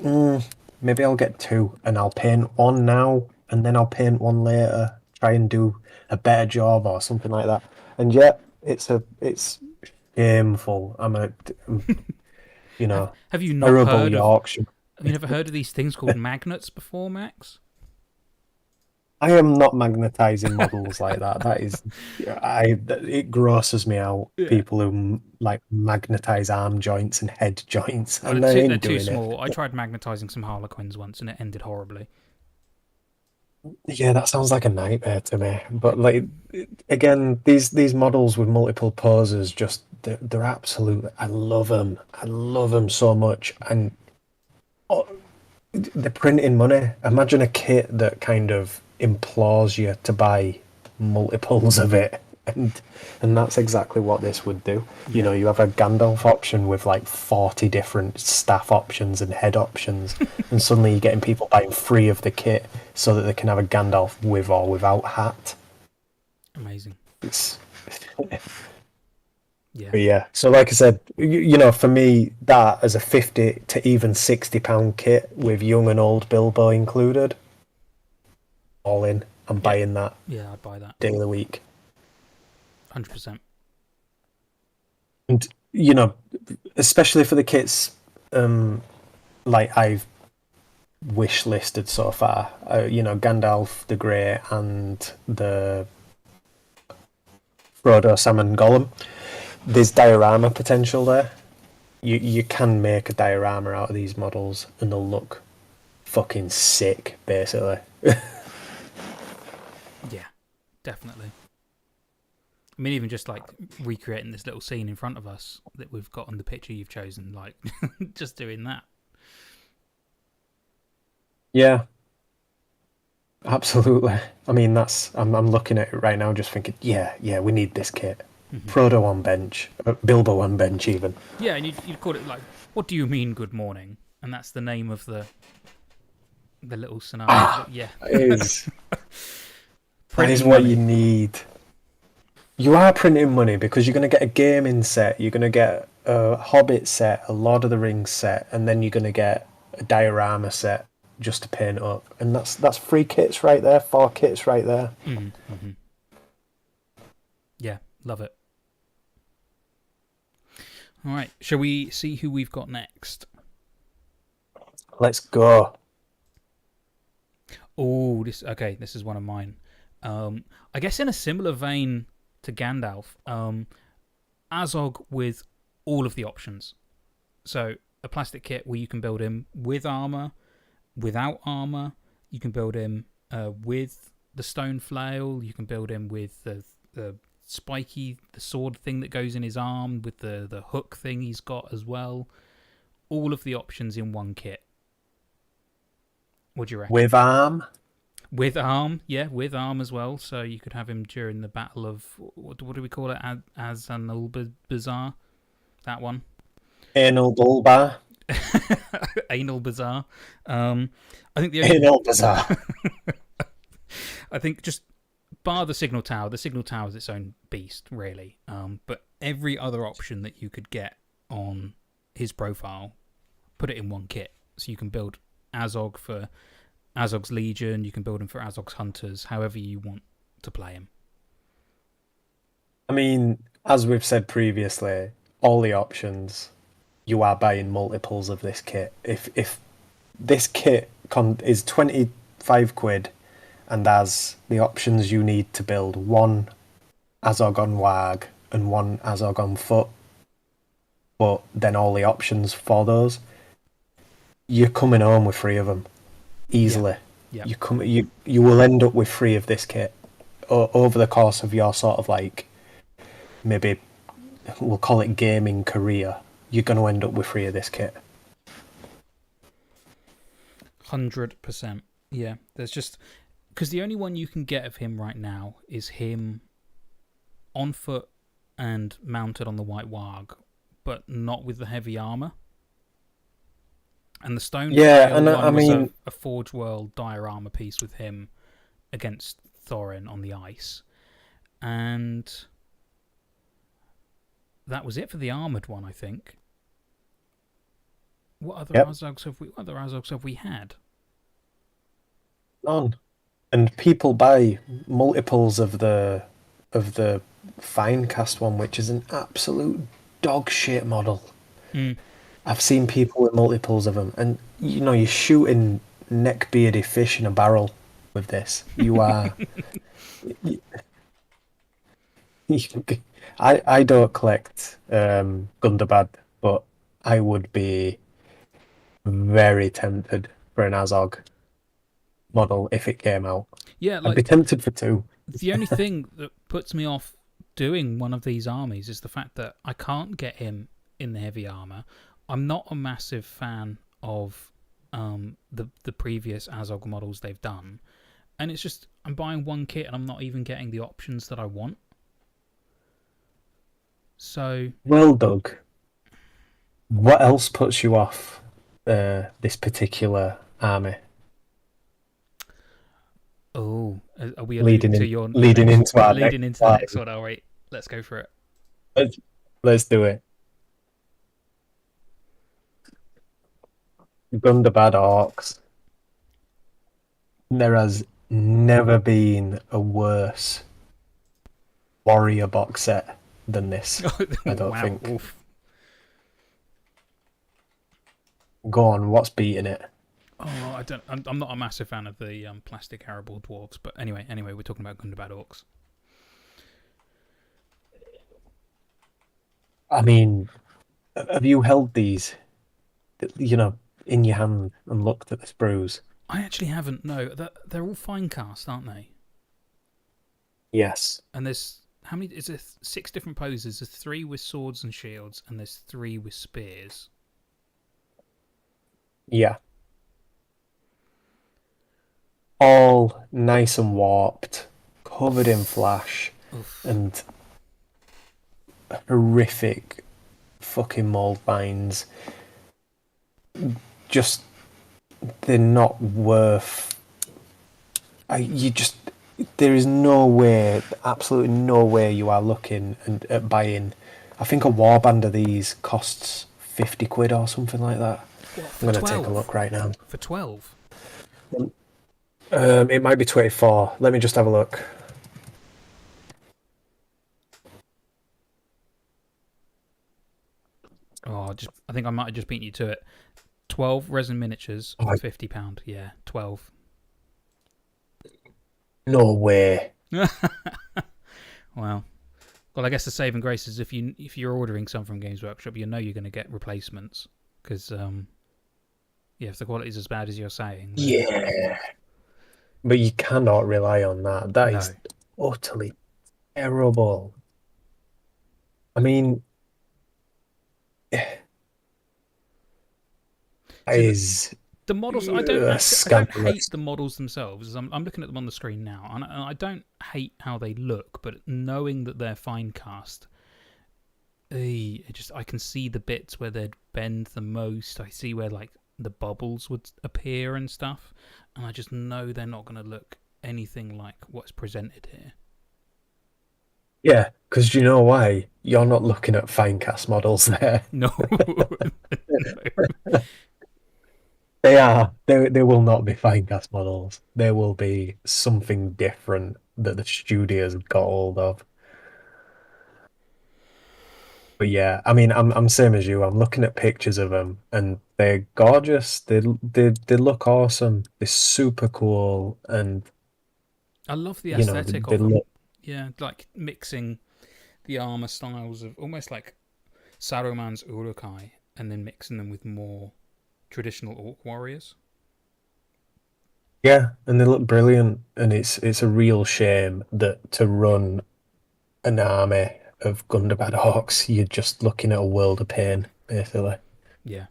maybe I'll get 2, and I'll paint one now, and then I'll paint one later, try and do a better job or something like that. And yet, it's shameful. You know, Have you not terrible heard of? Yorkshire. Have you never heard of these things called magnets before, Max? I am not magnetizing models like that. That is, it grosses me out. Yeah. People who like magnetize arm joints and head joints, Oh, and I they're ain't too doing it. small. I tried magnetizing some Harlequins once, and it ended horribly. Yeah, that sounds like a nightmare to me. But like, again, these models with multiple poses, just they're absolute. I love them. I love them so much, and oh, they're printing money. Imagine a kit that kind of implores you to buy multiples of it. And that's exactly what this would do. You Yeah. know, you have a Gandalf option with like 40 different staff options and head options, and suddenly you're getting people buying 3 of the kit so that they can have a Gandalf with or without hat. Amazing. It's Yeah. But yeah, so like I said, you know, for me, that as a 50 to even £60 kit with young and old Bilbo included, all in. I'm Yeah. buying that Yeah, I'd buy that. day of the week. 100%. And, you know, especially for the kits, like I've wish listed so far, you know, Gandalf the Grey and the Frodo, Sam and Gollum. There's diorama potential there. You can make a diorama out of these models and they'll look fucking sick, basically. Yeah, definitely. I mean, even just like recreating this little scene in front of us that we've got on the picture you've chosen, like just doing that. Yeah, absolutely. I mean, I'm looking at it right now, just thinking, yeah, we need this kit. Hmm. Frodo on bench, Bilbo on bench, even. Yeah, and you'd call it like, what do you mean, good morning? And that's the name of the little scenario. Ah, Yeah, is that is printing what you money. need. You are printing money because you're going to get a gaming set, you're going to get a Hobbit set, a Lord of the Rings set, and then you're going to get a diorama set just to paint up, and that's 3 kits right there, 4 kits right there. Hmm. Yeah, love it. All right, shall we see who we've got next? Let's go. Oh, this okay. This is one of mine. I guess in a similar vein to Gandalf, Azog with all of the options. So a plastic kit where you can build him with armor, without armor. You can build him with the stone flail. You can build him with the the sword thing that goes in his arm, with the hook thing he's got as well. All of the options in one kit. What do you reckon? With arm. With arm, yeah, with arm as well. So you could have him during the battle of what do we call it? As an Bazaar, that one. Anal Bulbar. Anal Bazaar. I think the only, Anal Bazaar. I think just bar the signal tower. The signal tower is its own beast, really. But every other option that you could get on his profile, put it in one kit. So you can build Azog for Azog's Legion. You can build him for Azog's Hunters. However you want to play him. I mean, as we've said previously, all the options, you are buying multiples of this kit. If this kit is 25 quid and has the options you need to build one Azog on Wag and one Azog on foot, but then all the options for those, you're coming home with 3 of them easily. Yeah. You will end up with 3 of this kit over the course of your sort of like, maybe we'll call it gaming career. You're going to end up with 3 of this kit. 100%. Yeah. There's just because the only one you can get of him right now is him on foot and mounted on the White Warg, but not with the heavy armor. And the stone Yeah, and one I was mean, a Forge World diorama piece with him against Thorin on the ice. And that was it for the armored one, I think. What other yep, Azogs have we had? none. And people buy multiples of the Finecast one, which is an absolute dog shit model. Mm. I've seen people with multiples of them, and you know you're shooting neckbeardy fish in a barrel with this. You are. I don't collect Gundabad, but I would be very tempted for an Azog model if it came out. Yeah, I'd be like tempted for 2. the only thing that puts me off doing one of these armies is the fact that I can't get him in the heavy armor. I'm not a massive fan of the previous Azog models they've done, and it's just I'm buying one kit and I'm not even getting the options that I want. So, Well, Doug, what else puts you off this particular army are we alluding leading to in your leading next? into We're our next leading into the next line? one. All right, let's go for it. Let's, let's do it. Gundabad Orcs. There has never been a worse warrior box set than this. I don't Wow. think. Oof. Go on, what's beating it? Oh, I don't. I'm not a massive fan of the plastic arable dwarves, but anyway, we're talking about Gundabad orcs. I mean, have you held these, in your hand and looked at this bruise? I actually haven't. No, they're all fine cast, aren't they? Yes. And there's how many? Is there six different poses? There's three with swords and shields, and there's three with spears. Yeah. All nice and warped, covered in flash, Oof. and horrific fucking mold binds. Just, they're not worth. You just. There is no way, absolutely no way you are looking and at buying. I think a warband of these costs 50 quid or something like that. What I'm for going to take a 12? look right now. For 12? It might be 24. Let me just have a look. Oh, just I think I might have just beaten you to it. 12 resin miniatures Oh, for £50. Yeah, 12. no way. Wow. Well, I guess the saving grace is if you're ordering some from Games Workshop, you know you're going to get replacements because yeah, if the quality's as bad as you're saying, then Yeah. But you cannot rely on that. That no. is utterly terrible. I mean, that See, is the models, I don't hate scandalous. the models themselves. I'm looking at them on the screen now, and I don't hate how they look, but knowing that they're fine cast, I can see the bits where they'd bend the most. I see where like the bubbles would appear and stuff, and I just know they're not going to look anything like what's presented here. Yeah, because you know why? You're not looking at fine cast models there. No, no. They are. They will not be fine cast models. They will be something different that the studios got hold of. But yeah, I mean, I'm same as you. I'm looking at pictures of them, and they're gorgeous. They look awesome. They're super cool, and I love the they, aesthetic they of them. look. Yeah, like mixing the armor styles of almost like Saruman's Urukai, and then mixing them with more traditional orc warriors. Yeah, and they look brilliant. And it's a real shame that to run an army of Gundabad Orcs, you're just looking at a world of pain, basically. Yeah,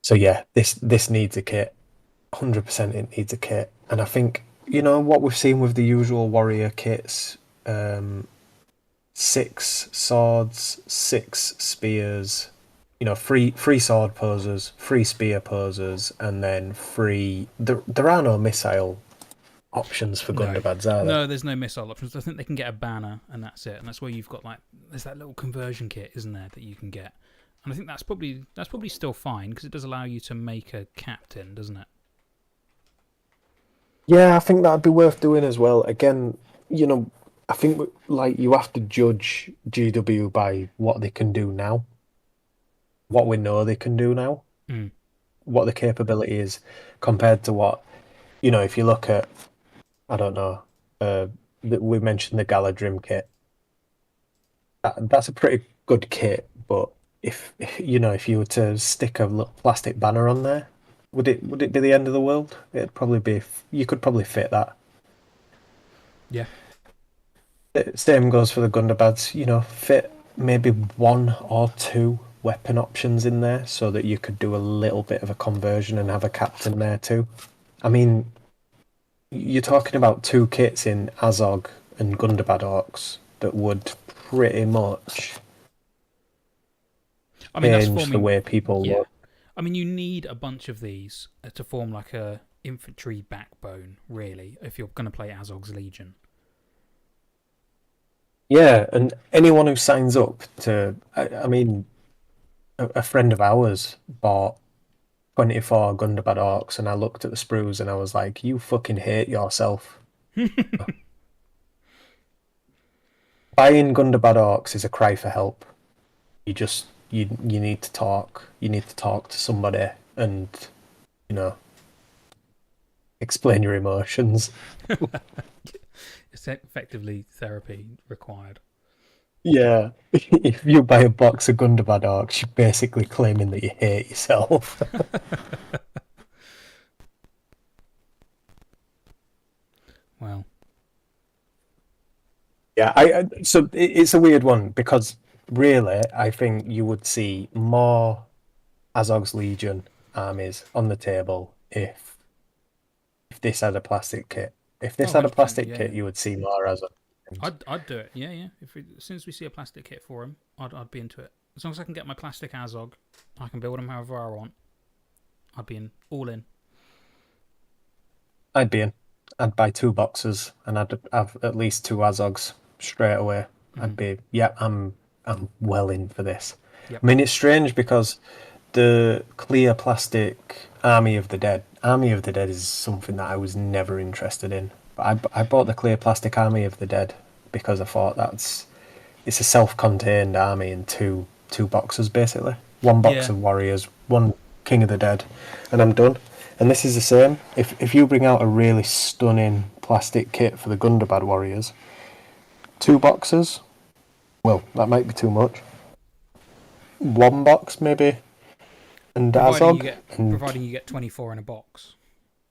So yeah, this needs a kit. 100% it needs a kit. And I think, what we've seen with the usual warrior kits, um, 6 swords, 6 spears, free sword poses, free spear poses, and then free. There are no missile options for no, Gundabad's, are there? no, there's no missile options. I think they can get a banner, and that's it. And that's where you've got like there's that little conversion kit, isn't there, that you can get. And I think that's probably still fine because it does allow you to make a captain, doesn't it? Yeah, I think that'd be worth doing as well. Again, I think like you have to judge GW by what they can do now, what we know they can do now, Mm. what the capability is compared to what, if you look at, I don't know, we mentioned the Galadrim kit. That's a pretty good kit, but if you were to stick a little plastic banner on there, would it be the end of the world? It'd probably be. You could probably fit that. Yeah, Same goes for the Gundabad's. Fit maybe 1 or 2 weapon options in there so that you could do a little bit of a conversion and have a captain there too. I mean, you're talking about 2 kits in Azog and Gundabad Orcs. that would pretty much I mean, that's change the forming. way people Yeah. look. I mean, you need a bunch of these to form like a infantry backbone, really, if you're going to play Azog's Legion. Yeah, and anyone who signs up to, I mean, a friend of ours bought 24 Gundabad Orcs, and I looked at the sprues and I was like, you fucking hate yourself. Buying Gundabad Orcs is a cry for help. You need to talk. You need to talk to somebody and, you know, explain your emotions. It's effectively therapy required. Yeah. If you buy a box of Gundabad Orcs, you're basically claiming that you hate yourself. Well, Yeah, so it's a weird one because really, I think you would see more Azog's Legion armies on the table if this had a plastic kit. If this oh, had a 100%. plastic Yeah, kit, yeah. you would see more Azog. I'd do it. Yeah, yeah. As soon as we see a plastic kit for him, I'd be into it. As long as I can get my plastic Azog, I can build him however I want. I'd be all in. I'd be in. I'd buy two boxes and I'd have at least two Azogs straight away. Mm-hmm. I'd be, yeah, I'm well in for this. Yep. I mean, it's strange because the clear plastic Army of the Dead is something that I was never interested in. But I bought the clear plastic Army of the Dead because I thought it's a self-contained army in two boxes basically. One box Yeah. of warriors, one King of the Dead, and I'm done. And this is the same. If you bring out a really stunning plastic kit for the Gundabad warriors, two boxes, well, that might be too much. One box maybe, and Providing you Azog, get and providing you get 24 in a box.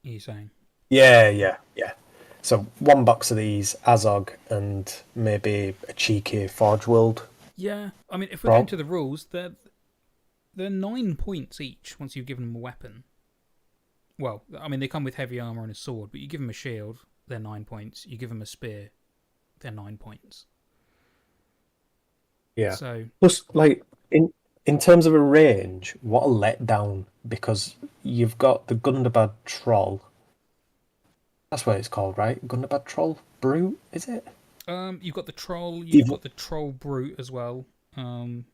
Are you saying? yeah. So one box of these Azog and maybe a cheeky Forge World Yeah. I mean, if we're going prop. to the rules, they're 9 points each once you've given them a weapon. Well, I mean, they come with heavy armor and a sword, but you give them a shield, they're 9 points. You give them a spear, they're 9 points. Yeah. So Plus, like in terms of a range, what a letdown because you've got the Gundabad Troll. That's what it's called, right? Gundabad Troll Brute, is it? you've got the troll, you've You've got the troll brute as well, and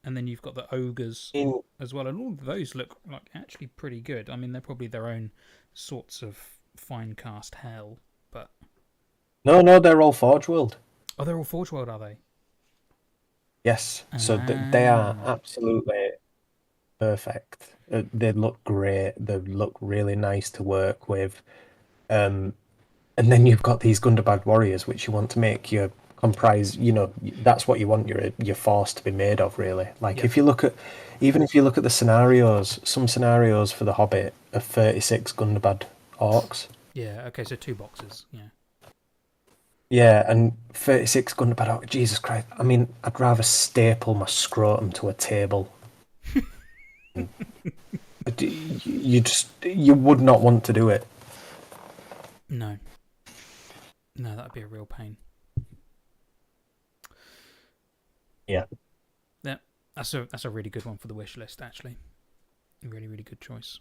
then you've got the ogres in as well, and all of those look like actually pretty good. I mean, they're probably their own sorts of fine cast hell, but no, they're all Forge World. oh, they're all Forge World, are they? Yes, so they are Ah, absolutely perfect. They look great. They look really nice to work with. Um, and then you've got these Gundabad warriors, which you want to make your comprise. You know, that's what you want your force to be made of, really. Like yep, if you look at, even if you look at the scenarios, some scenarios for the Hobbit are 36 Gundabad orcs. yeah. Okay, so 2 boxes, yeah. Yeah, and 36 Gundabad orcs. Jesus Christ! I mean, I'd rather staple my scrotum to a table. You would not want to do it. No, no, that'd be a real pain. Yeah. Yeah, that's a really good one for the wish list. Actually, a really really good choice.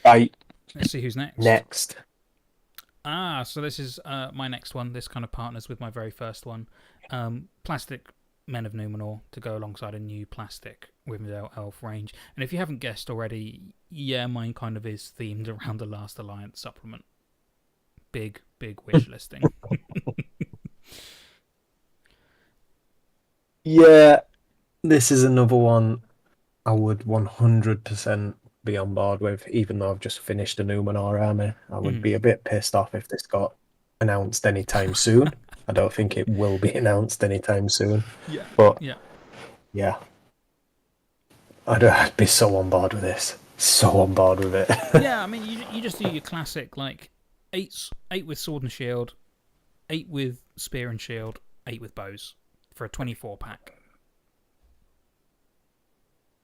Right. Let's see who's next. Next. So this is my next one. This kind of partners with my very first one. Plastic Men of Numenor to go alongside a new plastic Rivendell Elf range. And if you haven't guessed already, yeah, mine kind of is themed around the Last Alliance supplement. Big wish listing. Yeah, this is another one I would 100% be on board with, even though I've just finished a Numenor army. I would Mhm. be a bit pissed off if this got announced anytime soon. I don't think it will be announced anytime soon. Yeah, But yeah, yeah, I'd be so on board with this. So on board with it. yeah. I mean, you just do your classic like eight with sword and shield, 8 with spear and shield, 8 with bows for a 24 pack.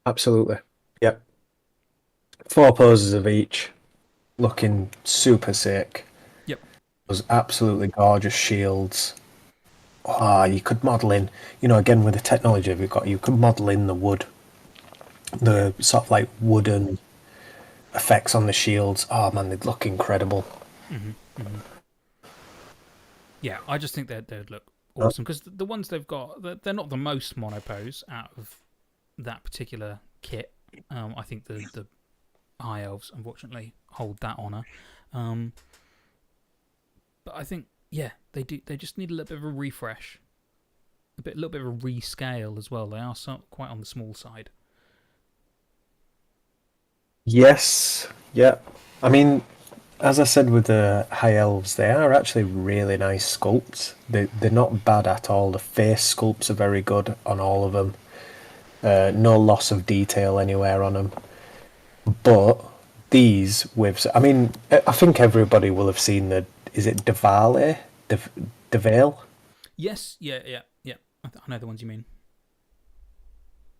Absolutely. Yep. Four poses of each, looking super sick. Yep. Those absolutely gorgeous shields. Ah, you could model in, again with the technology we've got, you could model in the wood, Yeah. the sort of like wooden effects on the shields. Oh man, they'd look incredible. Hmm. Hmm. Yeah, I just think they'd look Uh, awesome because the ones they've got, they're not the most monopose out of that particular kit. I think the high elves unfortunately hold that honor. Um, but I think yeah, they do. They just need a little bit of a refresh, a little bit of a rescale as well. They are quite on the small side. yes, yeah. I mean, as I said with the high elves, they are actually really nice sculpts. They're not bad at all. The face sculpts are very good on all of them. No loss of detail anywhere on them. But these with, I mean, I think everybody will have seen the. Is it Diwali? Devale? Yes, yeah, yeah, yeah. I know the ones you mean.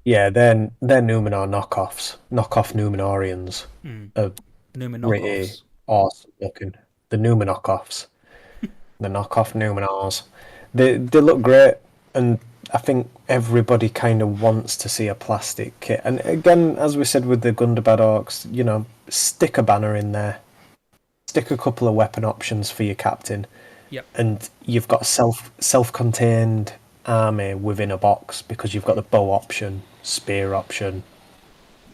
Yeah, they're Numenor knockoffs, knockoff Numenorians. Mm. Are Numa pretty knockoffs. awesome looking. The Numen knockoffs, the knockoff Numenors. They look great, and I think everybody kind of wants to see a plastic kit. And again, as we said with the Gundabad Orcs, stick a banner in there, stick a couple of weapon options for your captain, Yep. and you've got a self-contained army within a box because you've got the bow option, spear option,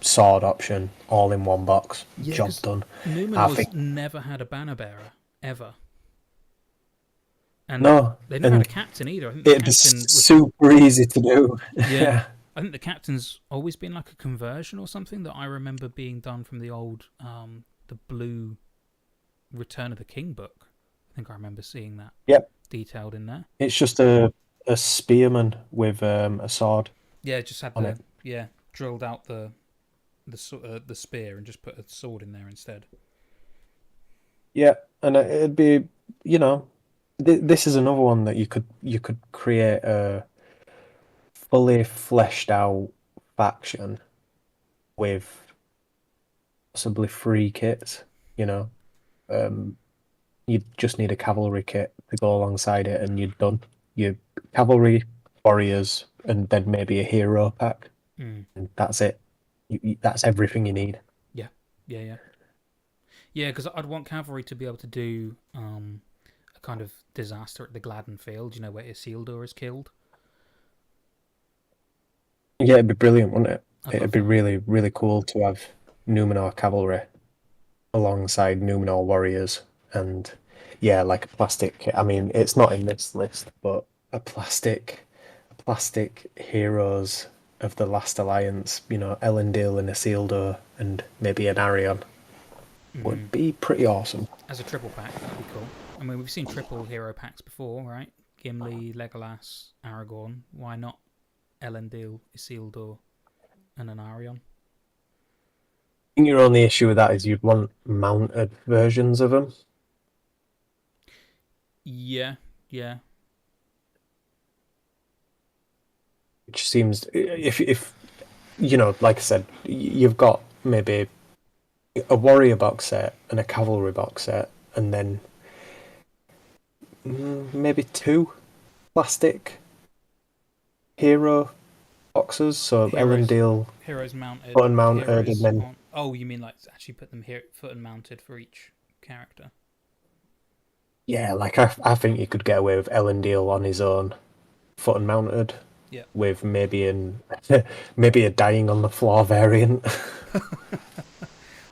sword option, all in one box. Yeah, Job because done. I Numenor's think never had a banner bearer ever, and no, they never had a and captain either. I think the it'd be captain was super easy to do. yeah. Yeah, I think the captain's always been like a conversion or something that I remember being done from the old the blue Return of the King book. I think I remember seeing that yep. detailed in there. It's just a spearman with a sword Yeah, just had on the it. yeah drilled out the spear and just put a sword in there instead. Yeah, and it'd be, you know, this is another one that you could create a fully fleshed out faction with possibly three kits. You know, um, you just need a cavalry kit to go alongside it, and you're done. You cavalry, warriors, and then maybe a hero pack, Mm. and that's it. That's everything you need. Yeah, yeah, yeah, yeah. Because I'd want cavalry to be able to do a kind of disaster at the Gladden Field. You know where Isildur is killed. Yeah, it'd be brilliant, wouldn't it? I'd It'd love be that. really, really cool to have Numenor cavalry alongside Numenor warriors, and yeah, like a plastic kit. I mean, it's not in this list, but a plastic heroes of the Last Alliance, Elendil and Isildur, and maybe an Arion Hmm. would be pretty awesome. As a triple pack, that'd be cool. I mean, we've seen triple hero packs before, right? Gimli, Legolas, Aragorn. Why not Elendil, Isildur, and an Arion? I think your only issue with that is you'd want mounted versions of them, Yeah, yeah. which seems if like I said, you've got maybe a warrior box set and a cavalry box set, and then maybe two plastic hero boxes. So Heroes, Elendil heroes mounted, unmounted, and heroes then on. Oh, you mean like actually put them here, foot and mounted for each character? yeah, like I think you could get away with Elendil on his own, foot and mounted, Yeah. with maybe a dying on the floor variant.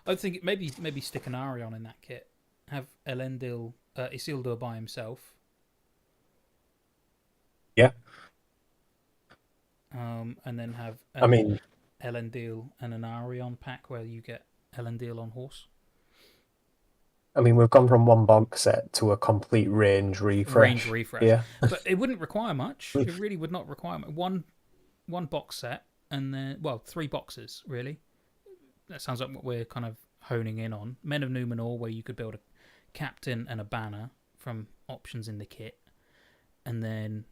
I think maybe stick an Arion in that kit. Have Elendil, Isildur by himself, Yeah, and then have I an mean, Elendil and an Arion pack where you get Elendil on horse. we've gone from one box set to a complete range Range refresh refresh, here. but it wouldn't require much. It really would not require much. One box set, and then three boxes really. That sounds like what we're kind of honing in on. Men of Numenor, where you could build a captain and a banner from options in the kit, and then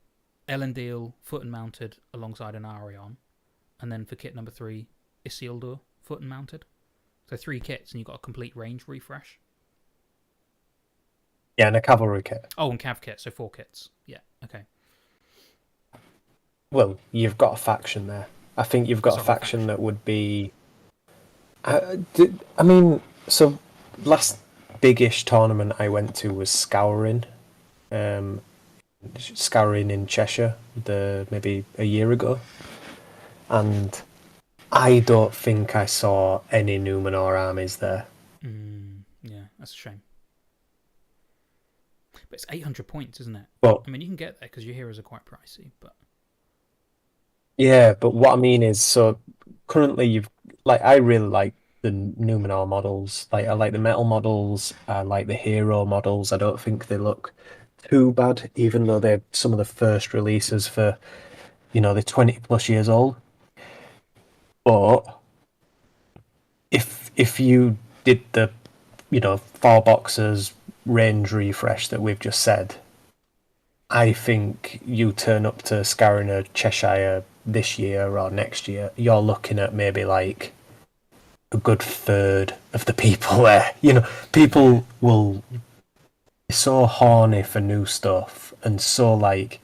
Elendil foot and mounted alongside an Arion, and then for kit number 3, Isildur foot and mounted. So 3 kits, and you've got a complete range refresh. Yeah, and a cavalry kit. Oh, and cav kit, so 4 kits. Yeah, okay. Well, you've got a faction there. I think you've Oh, got a sorry, faction faction. that would be. I mean, so last biggish tournament I went to was um, Scouring in Cheshire, maybe a year ago, and I don't think I saw any Numenor armies there. Yeah, that's a shame. But it's 800 points, isn't it? But I mean, you can get there because your heroes are quite pricey, but yeah, but what I mean is, so currently you've like I really like the Numenor models. Like I like the metal models. I like the hero models. I don't think they look too bad, even though they're some of the first releases for they're 20 plus years old. But if you did the 4 boxes range refresh that we've just said, I think you turn up to Scarina Cheshire this year or next year, you're looking at maybe like a good third of the people there. yeah, People will be so horny for new stuff and so like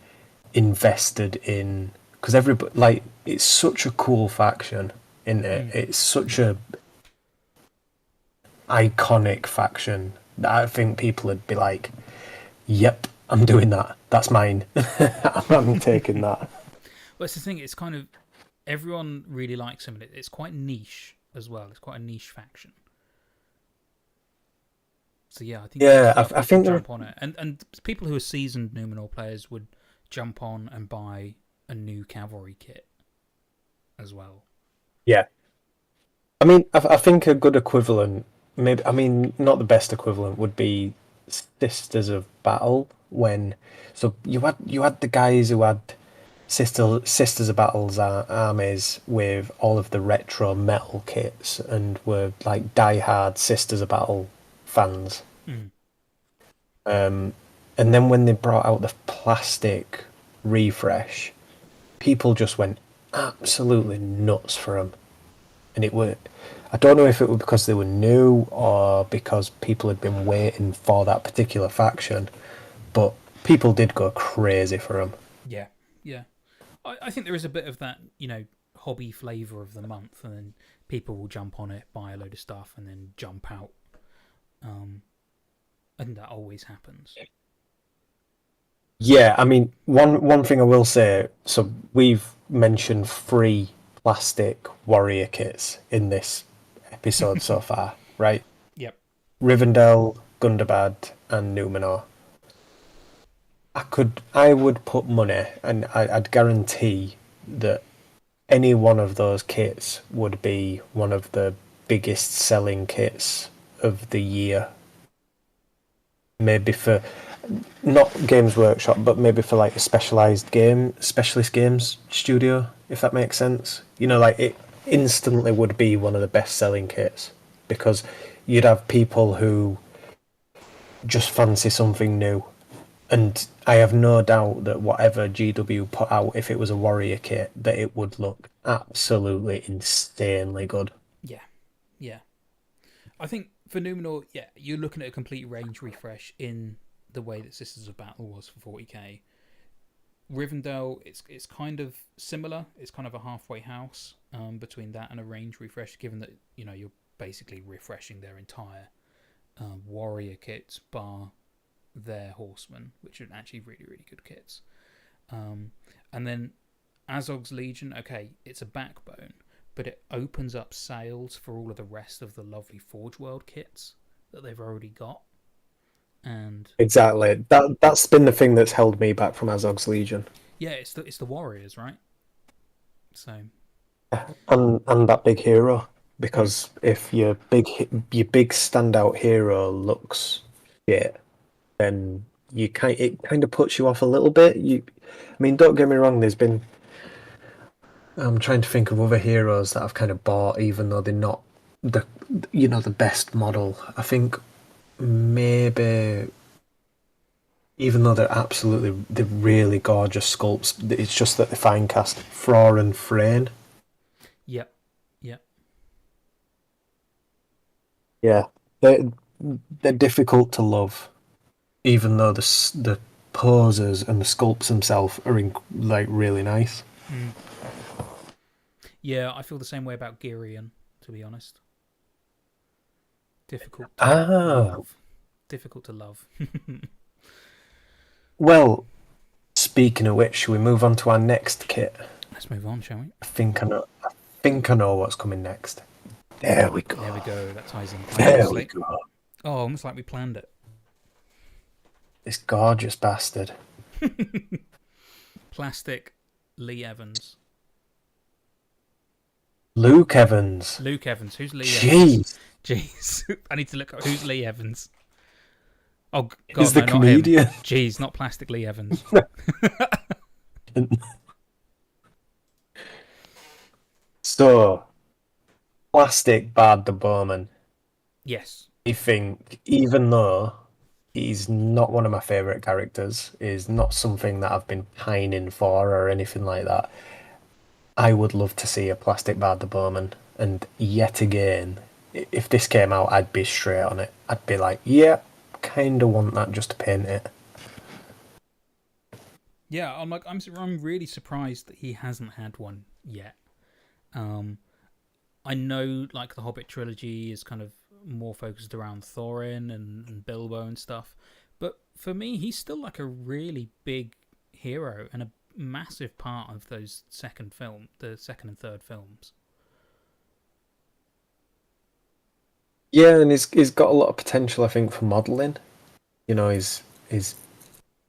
invested in because everybody like it's such a cool faction, isn't it? mm, It's such yeah. a iconic faction that I think people would be like, "Yep, I'm doing that. That's mine. I'm taking that." Well, it's the thing. It's kind of everyone really likes him, and it's quite niche as well. It's quite a niche faction. So yeah, I think Yeah, a lot of I people think there. jump on it, and people who are seasoned Numenor players would jump on and buy a new cavalry kit as well. Yeah, I mean, I think a good equivalent, maybe, I mean, not the best equivalent, would be Sisters of Battle. So you had the guys who had Sisters of Battle's armies with all of the retro metal kits and were like die-hard Sisters of Battle fans. Mm. Um, and then when they brought out the plastic refresh, people just went absolutely nuts for them. And I don't know if it was because they were new or because people had been waiting for that particular faction, but people did go crazy for them. Yeah, yeah. I think there is a bit of that, hobby flavour of the month, and then people will jump on it, buy a load of stuff, and then jump out. Um, I think that always happens. Yeah, I mean, one thing I will say, so we've mentioned 3 plastic warrior kits in this episode so far, right? Yep. Rivendell, Gundabad, and Numenor. I would put money, and I'd guarantee that any one of those kits would be one of the biggest selling kits of the year. Maybe for not Games Workshop, but maybe for like a specialist games studio, if that makes sense. Like it instantly would be one of the best selling kits because you'd have people who just fancy something new. And I have no doubt that whatever GW put out, if it was a warrior kit, that it would look absolutely insanely good. Yeah, yeah. I think for Numenor, yeah, you're looking at a complete range refresh in the way that Sisters of Battle was for 40k. Rivendell, it's kind of similar. It's kind of a halfway house between that and a range refresh, given that you're basically refreshing their entire warrior kits, bar their horsemen, which are actually really really good kits. And then Azog's Legion, okay, it's a backbone, but it opens up sales for all of the rest of the lovely Forge World kits that they've already got. And Exactly. That's been the thing that's held me back from Azog's Legion, yeah, it's the warriors, right? So and that big hero. mm, Because if your big standout hero looks shit, then it kind of puts you off a little bit. I mean, don't get me wrong. I'm trying to think of other heroes that I've kind of bought, even though they're not the the best model. I think maybe even though they're really gorgeous sculpts, it's just that they fine cast Frore and Frayne. yep, yep, Yeah, they're they're difficult to love. even though the poses and the sculpts themselves are like really nice. Mm. Yeah, I feel the same way about Girion, to be honest. Difficult to Ah, love. Difficult to love. well, speaking of which, should we move on to our next kit? Let's move on, shall we? I think I know. I think I know what's coming next. There we There we go. go. That ties in quite There we nicely. go. Oh, almost like we planned it. This gorgeous bastard. Plastic Lee Evans. Luke Evans. Luke Evans. Who's Lee Evans? Jeez. Jeez. I need to look up who's Lee Evans. Oh, He's God, the no, not him. comedian. Jeez, not Plastic Lee Evans. So, Plastic Bad the Bowman. Yes. I think, even though he's not one of my favourite characters, is not something that I've been pining for or anything like that, I would love to see a Plastic Bad the Bowman. And yet again, if this came out, I'd be straight on it. I'd be like, yeah, kind of want that just to paint it. Yeah, I'm really surprised that he hasn't had one yet. Um, I know like the Hobbit trilogy is kind of more focused around Thorin and Bilbo and stuff, but for me, he's still like a really big hero and a massive part of the second and third films. Yeah, and he's got a lot of potential, I think, for modelling. You know, he's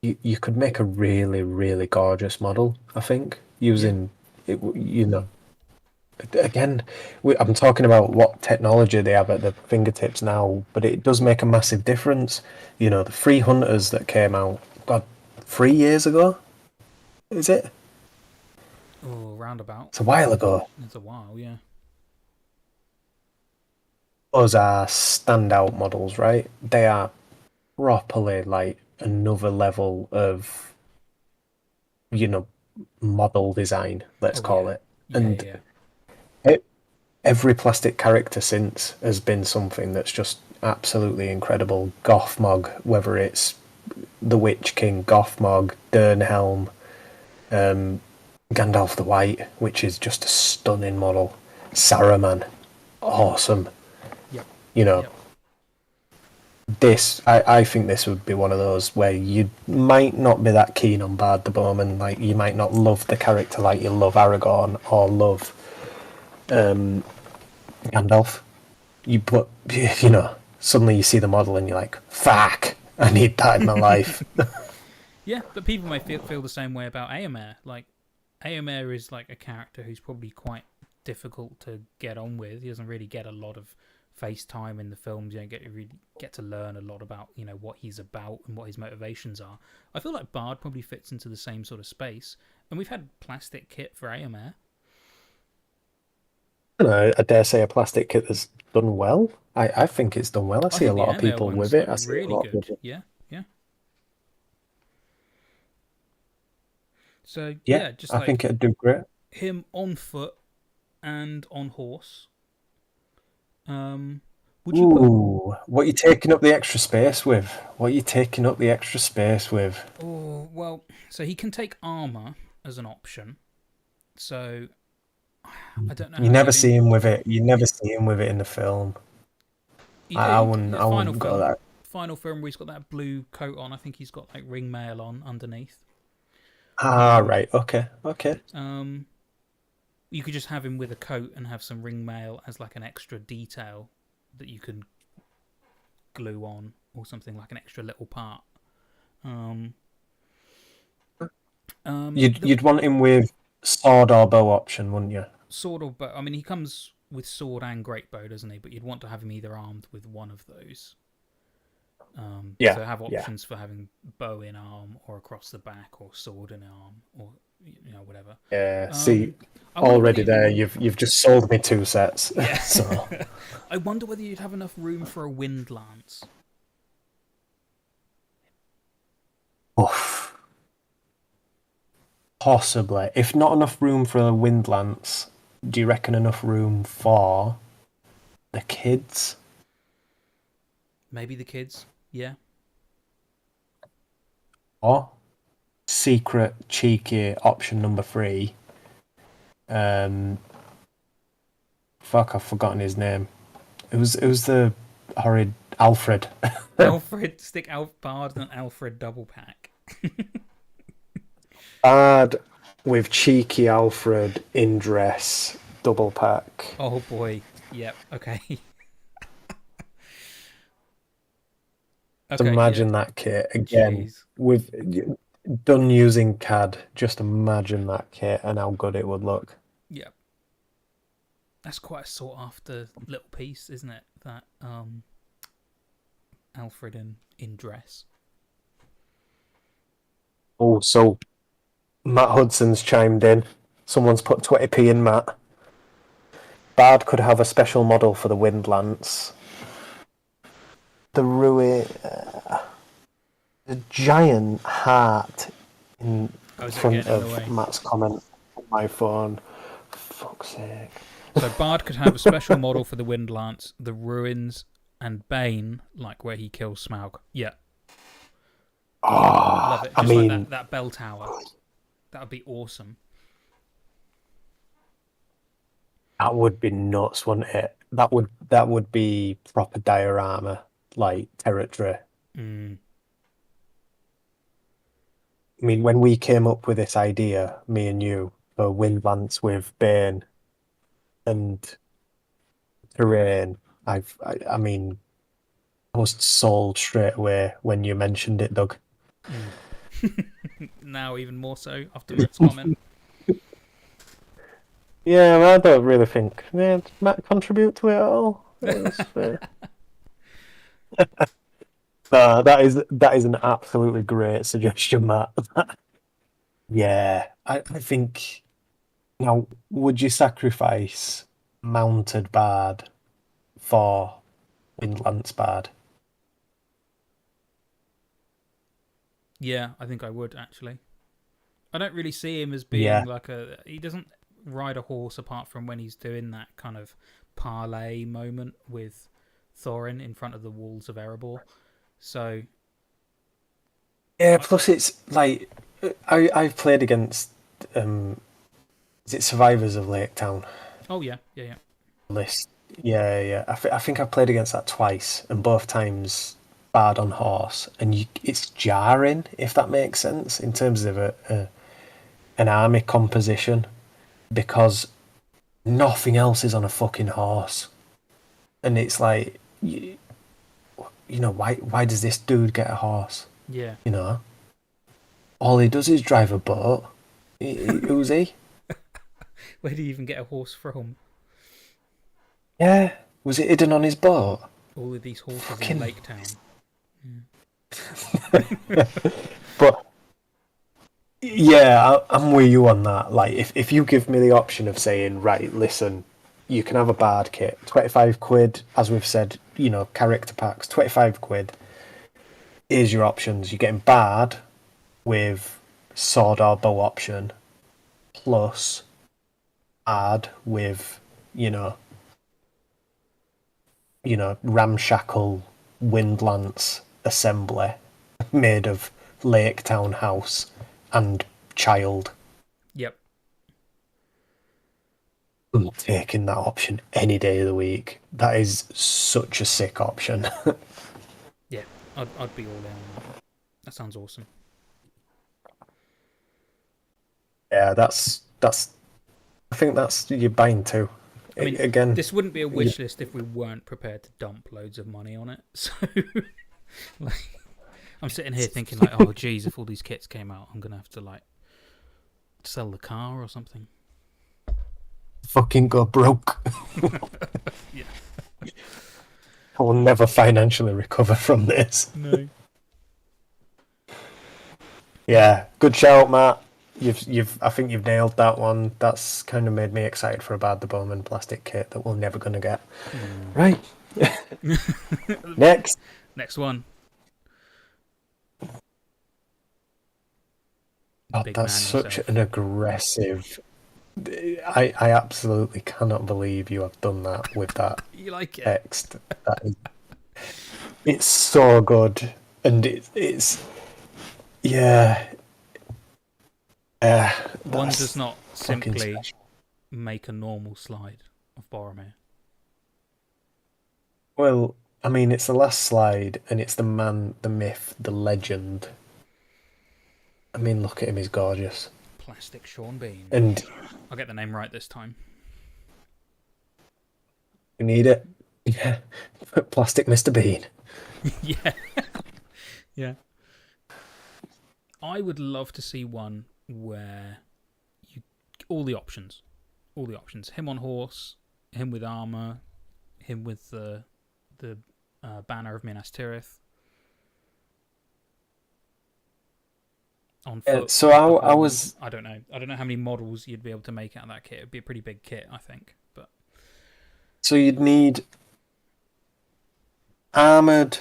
you could make a really, really gorgeous model, I think, Yeah. using it, again, I'm talking about what technology they have at their fingertips now, but it does make a massive difference. You know, the Free Hunters that came out, God, 3 years ago, is it? Oh, roundabout. It's a while ago. It's a while, yeah. Those are standout models, right? They are properly like another level of, you know, model design, let's Oh call yeah. it. Yeah, And yeah, yeah. it, every plastic character since has been something that's just absolutely incredible. Gothmog, whether it's the Witch King, Gothmog, Dernhelm, um, Gandalf the White, which is just a stunning model. Saruman, awesome. Yep. You know, Yep. I think this would be one of those where you might not be that keen on Bard the Bowman. Like, you might not love the character like you love Aragorn or love um, Gandalf. But you know, suddenly you see the model and you're like, fuck, I need that in my life. Yeah, but people may feel the same way about Éomer. Like, Éomer is like a character who's probably quite difficult to get on with. He doesn't really get a lot of face time in the films. You don't really get to learn a lot about what he's about and what his motivations are. I feel like Bard probably fits into the same sort of space, and we've had plastic kit for Éomer. I dare say a plastic kit that's done well. I think it's done well. I I see a think the lot of Éomer people with one's it. like I see a really lot good. with it. Yeah, yeah. So Yeah, yeah, just I like think it'd do great. him on foot and on horse. Um, would you put? Ooh, what you taking up the extra space with? What you taking up the extra space with? Oh well, so he can take armor as an option. So I don't know You how never you'd. see him with it. You never see him with it in the film. You I do. wouldn't. Yeah, I wouldn't go that. final film where he's got that blue coat on. I think he's got like ring mail on underneath. Ah, Um, right. Okay. Okay. um, you could just have him with a coat and have some ring mail as like an extra detail that you can glue on or something like an extra little part. Um, the You'd want him with sword or bow option, wouldn't you? sword or bow. I mean, he comes with sword and great bow, doesn't he? But you'd want to have him either armed with one of those. Yeah. So have Yeah. options for having bow in arm or across the back or sword in arm or whatever. Yeah. See, Um, I wonder whether already you'd, there, you've just sold me two sets. yeah. So, I wonder whether you'd have enough room for a wind lance. oof. Possibly. If not enough room for a wind lance, do you reckon enough room for the kids? Maybe the kids. Yeah. or secret, cheeky option number 3. Um, fuck, I've forgotten his name. It was the horrid Alfred. Alfred, stick Bard and Alfred double pack. Bard with cheeky Alfred in dress, double pack. Oh boy. Yep. Okay. Just Okay. Yeah. imagine that kit again Jeez. with done using CAD. Just imagine that kit and how good it would look. Yep. That's quite a sought after little piece, isn't it? That Alfred in dress. Oh, so Matt Hudson's chimed in. Someone's put 20p in, Matt. Bard could have a special model for the Wind Lance. The Ruin. The giant heart in Oh, is that front getting in the of way? Matt's comment on my phone. For fuck's sake. So Bard could have a special model for the Wind Lance, the Ruins, and Bane, like where he kills Smaug. Yeah, love it. I Just like mean, that bell tower. That would be awesome. that would be nuts, wouldn't it? That would be proper diorama like territory. Mm. I mean, when we came up with this idea, me and you, for Windlance with Bane and Terrain, I mean, I was sold straight away when you mentioned it, Doug. Mm. Now even more so after Matt's comment. Yeah, well, I don't really think. Yeah, did Matt contribute to it at all? That is an absolutely great suggestion, Matt. Yeah, I think. Now, would you sacrifice Mounted Bard for Windlance Bard? Yeah, I think I would actually. I don't really see him as being Yeah, like a. He doesn't ride a horse apart from when he's doing that kind of parlay moment with Thorin in front of the walls of Erebor. So, yeah. I, Plus, it's like I've played against. Is it Survivors of Lake Town oh yeah, yeah, yeah. list? Yeah, yeah. I think I've played against that twice, and both times Bard on horse, and it's jarring if that makes sense in terms of an army composition because nothing else is on a fucking horse, and it's like why does this dude get a horse? Yeah. You know, all he does is drive a boat. Who's he? Where do you even get a horse from? Yeah, was it hidden on his boat? All of these horses in Fucking. Lake Town. But yeah, I'm with you on that. Like, if you give me the option of saying, right, listen, you can have a bard kit, 25 quid, as we've said, character packs, 25 quid. Here's your options. You're getting bard with sword or bow option, plus bard with, you know, ramshackle windlance assembly made of Lake Town house and child. Yep. I'm taking that option any day of the week. That is such a sick option. Yeah. I'd be all in on that. That sounds awesome. Yeah, that's. I think that's you're buying two. I mean, Again, this wouldn't be a you, wish list if we weren't prepared to dump loads of money on it. So, like, I'm sitting here thinking, like, oh, geez, if all these kits came out, I'm gonna have to like sell the car or something. fucking go broke. Yeah. I will never financially recover from this. No. Yeah, good shout, Matt. I think you've nailed that one. That's kind of made me excited for a Bad the Bowman plastic kit that we're never going to get. Right. Next. Next one. God, Big that's man such himself. an aggressive. I absolutely cannot believe you have done that with that You like it? text. That is, it's so good, and it's Yeah, One does that's not fucking simply special. make a normal slide of Boromir. Well, I mean, it's the last slide, and it's the man, the myth, the legend. I mean, look at him, he's gorgeous. Plastic Sean Bean. And I'll get the name right this time. you need it. Yeah. Plastic Mr. Bean. Yeah, yeah. I would love to see one where you all the options, all the options. Him on horse, him with armor, him with the banner of Minas Tirith on foot So with the I horn. was I don't know. I don't know how many models you'd be able to make out of that kit. It'd be a pretty big kit, I think. But so you'd need armored,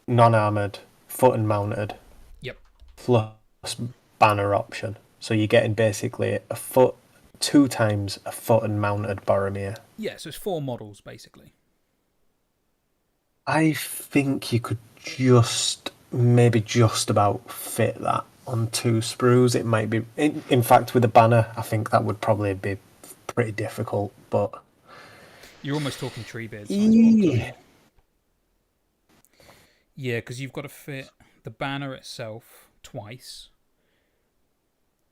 non-armored, foot and mounted, yep, plus banner option. So you're getting basically a foot, two times a foot and mounted Boromir. yeah. So it's four models basically. I think you could maybe just about fit that on two sprues. It might be, in fact, with a banner, I think that would probably be pretty difficult. But You're almost talking Treebeard size models, aren't yeah, you? Yeah, because you've got to fit the banner itself twice,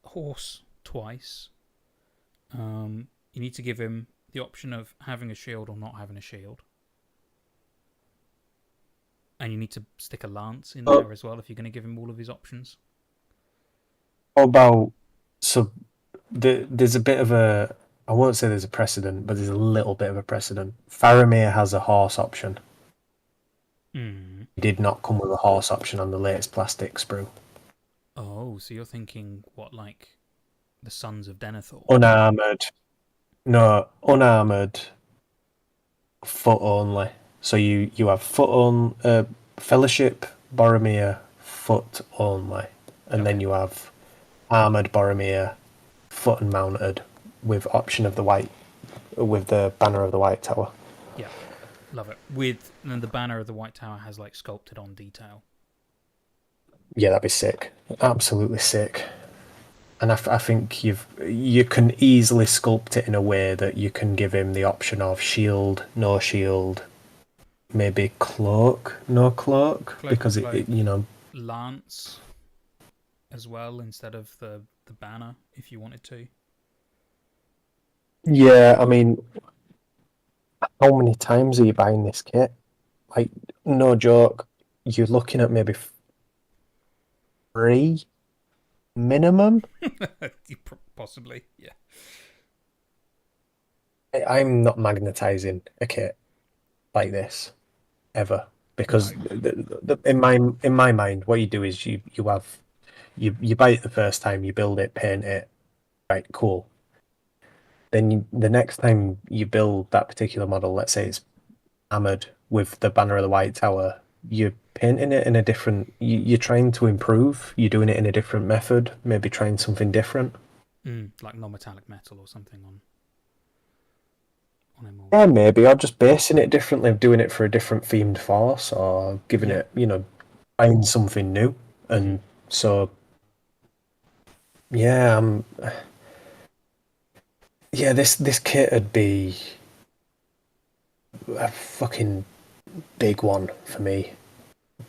horse twice. You need to give him the option of having a shield or not having a shield. And you need to stick a lance in but there as well if you're going to give him all of his options. how about so there's a bit of a, I won't say there's a precedent, but there's a little bit of a precedent. Faramir has a horse option. Mm. He did not come with a horse option on the latest plastic sprue. Oh, so you're thinking what, like the Sons of Denethor? Unarmored, no, unarmored, foot only. So you have foot on Fellowship Boromir, foot only, and Okay, then you have armored Boromir, foot and mounted, with option of the white, with the banner of the White Tower. yeah, love it. With and then the banner of the White Tower has like sculpted on detail. Yeah, that'd be sick. Absolutely sick. And I think you can easily sculpt it in a way that you can give him the option of shield, no shield, maybe cloak, no cloak, Cloak and because cloak, you know. lance as well instead of the banner if you wanted to. Yeah, I mean, how many times are you buying this kit? Like, no joke, you're looking at maybe three minimum. Possibly, yeah. I'm not magnetizing a kit like this ever No. because in my mind, what you do is you have you buy it the first time, you build it, paint it, right, cool. Then the next time you build that particular model, let's say it's hammered with the banner of the White Tower, you're painting it in a different. You're trying to improve. You're doing it in a different method. Maybe trying something different. Like non-metallic metal or something on him. Or Yeah, maybe. Or just basing it differently, doing it for a different themed force, or giving yeah. it, trying something new. Mm-hmm. And so, yeah, yeah, this kit would be a fucking big one for me.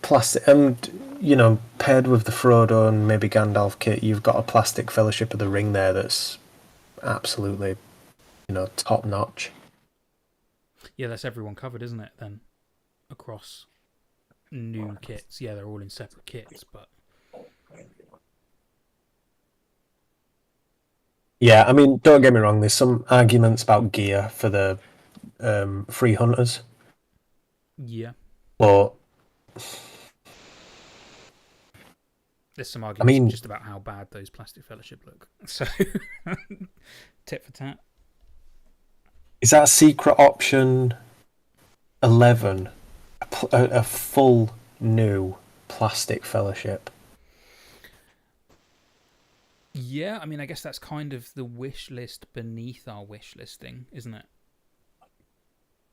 Plastic, and paired with the Frodo and maybe Gandalf kit, you've got a plastic Fellowship of the Ring there that's absolutely, top notch. Yeah, that's everyone covered, isn't it? Then across new kits, yeah, they're all in separate kits, but Yeah, I mean, don't get me wrong. There's some arguments about gear for the free hunters, yeah, but there's some I arguments mean, just about how bad those plastic fellowship look. So, tit for tat. is that secret option 11 a full new plastic Fellowship? Yeah, I mean, I guess that's kind of the wish list beneath our wish listing, isn't it?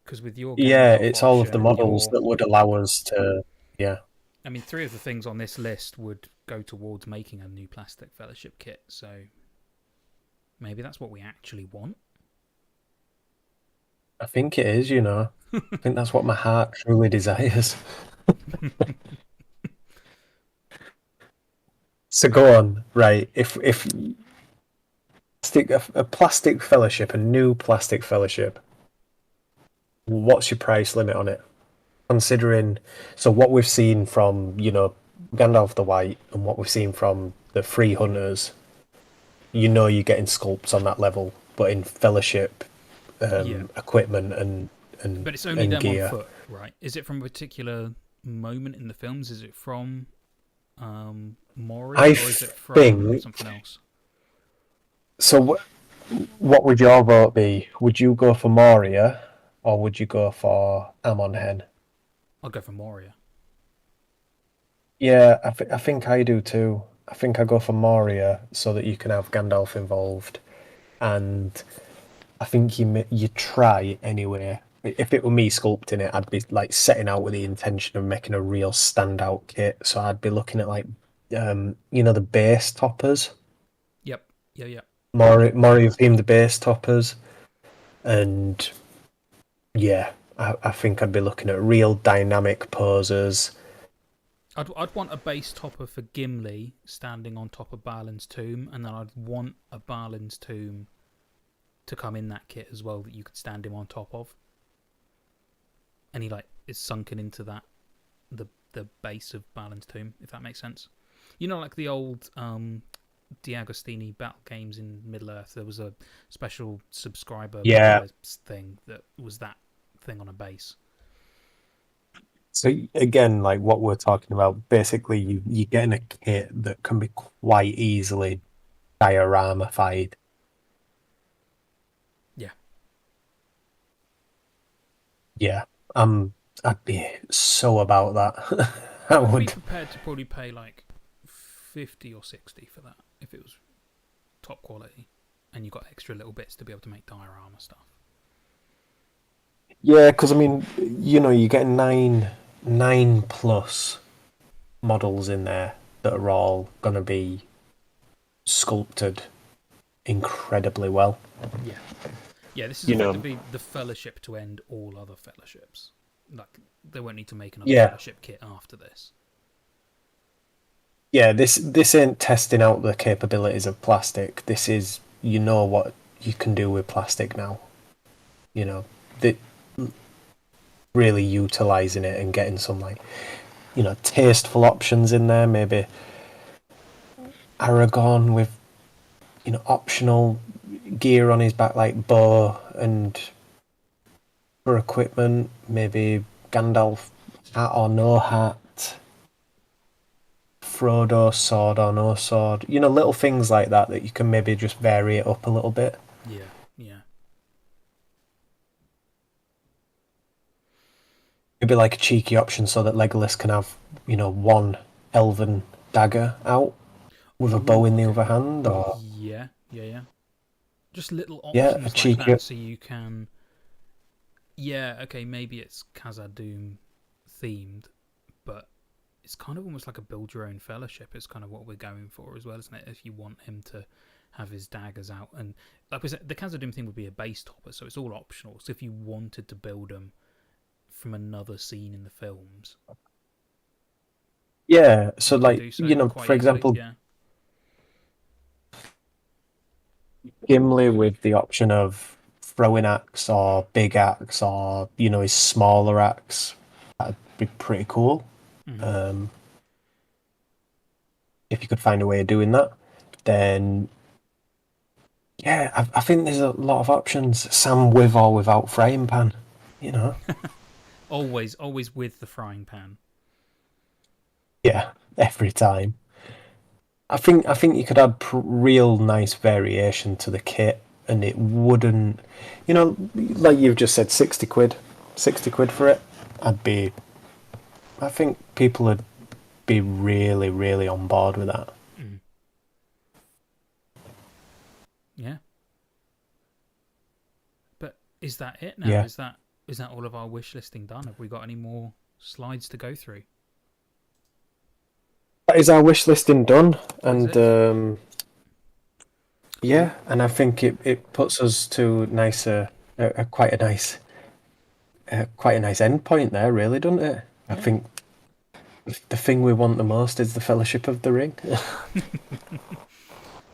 Because with your Yeah, Gandalf it's all of option the and models your, that would allow us to. Yeah, I mean, three of the things on this list would go towards making a new plastic Fellowship kit. So maybe that's what we actually want. I think it is, you know. I think that's what my heart truly desires. So go on, right? If a plastic fellowship, a new plastic fellowship, what's your price limit on it? Considering so what we've seen from, Gandalf the White and what we've seen from the Free Hunters, you're getting sculpts on that level, but in fellowship Yeah, equipment and and but it's only and them on gear. foot, right? Is it from a particular moment in the films? Is it from Moria, I or is it from think something else? so. What would your vote be? Would you go for Moria or would you go for Amon Hen? I'll go for Moria. Yeah, I think I do too. I think I go for Moria so that you can have Gandalf involved, and I think you try anyway. If it were me sculpting it, I'd be like setting out with the intention of making a real standout kit. So I'd be looking at like, the base toppers, Yep. Yeah. Yeah. Moria themed base toppers, and yeah, I think I'd be looking at real dynamic poses. I'd want a base topper for Gimli standing on top of Balin's tomb, and then I'd want a Balin's tomb to come in that kit as well that you could stand him on top of, and he like is sunken into the base of Balin's tomb, if that makes sense. You know, like the old Diagostini battle games in Middle Earth. There was a special subscriber Yeah. buyer thing that was that thing on a base. So again, like what we're talking about, basically you're getting a kit that can be quite easily dioramified. Yeah, Yeah, I'd be so about that. I I'd be would. prepared to probably pay like 50 or 60 for that if it was top quality, and you got extra little bits to be able to make diorama stuff. Yeah, because I mean, you're getting nine plus models in there that are all gonna be sculpted incredibly well. Yeah, yeah. This is You know, effectively the fellowship to end all other fellowships. Like they won't need to make another yeah, fellowship kit after this. yeah. This ain't testing out the capabilities of plastic. This is what you can do with plastic now. You know, the really utilizing it and getting some like tasteful options in there. Maybe Aragorn with optional gear on his back like bow and for equipment. Maybe Gandalf hat or no hat. Frodo sword or no sword. Little things like that that you can maybe just vary it up a little bit. Yeah, yeah, Maybe like a cheeky option so that Legolas can have, one elven dagger out with a bow ooh, in the okay. other hand, or Yeah, yeah, yeah. Just little yeah, a options like cheeky. that, so you can. Yeah, okay. Maybe it's Khazad-dûm themed, but it's kind of almost like a build your own fellowship. It's kind of what we're going for as well, isn't it? If you want him to have his daggers out, and like we said, the Khazad-dûm thing would be a base topper, so it's all optional. So if you wanted to build them from another scene in the films, Yeah, so you can like do so quite for easily. example, Yeah, Gimli with the option of throwing axe or big axe or his smaller axe, that'd be pretty cool. mm-hmm. Um, if you could find a way of doing that, then yeah, I think there's a lot of options. Sam with or without frying pan, you know. Always with the frying pan. Yeah, every time. I think you could add real nice variation to the kit, and it wouldn't, like you've just said, 60 quid, 60 quid for it. I'd be. I think people would be really, really on board with that. Mm. Yeah, but is that it now? Yeah, Is that all of our wish listing done? Have we got any more slides to go through? that is our wish listing done, That is and it. Cool. yeah, and I think it puts us to nicer, quite a nice end point there, really, doesn't it? I Yeah. think the thing we want the most is the Fellowship of the Ring. I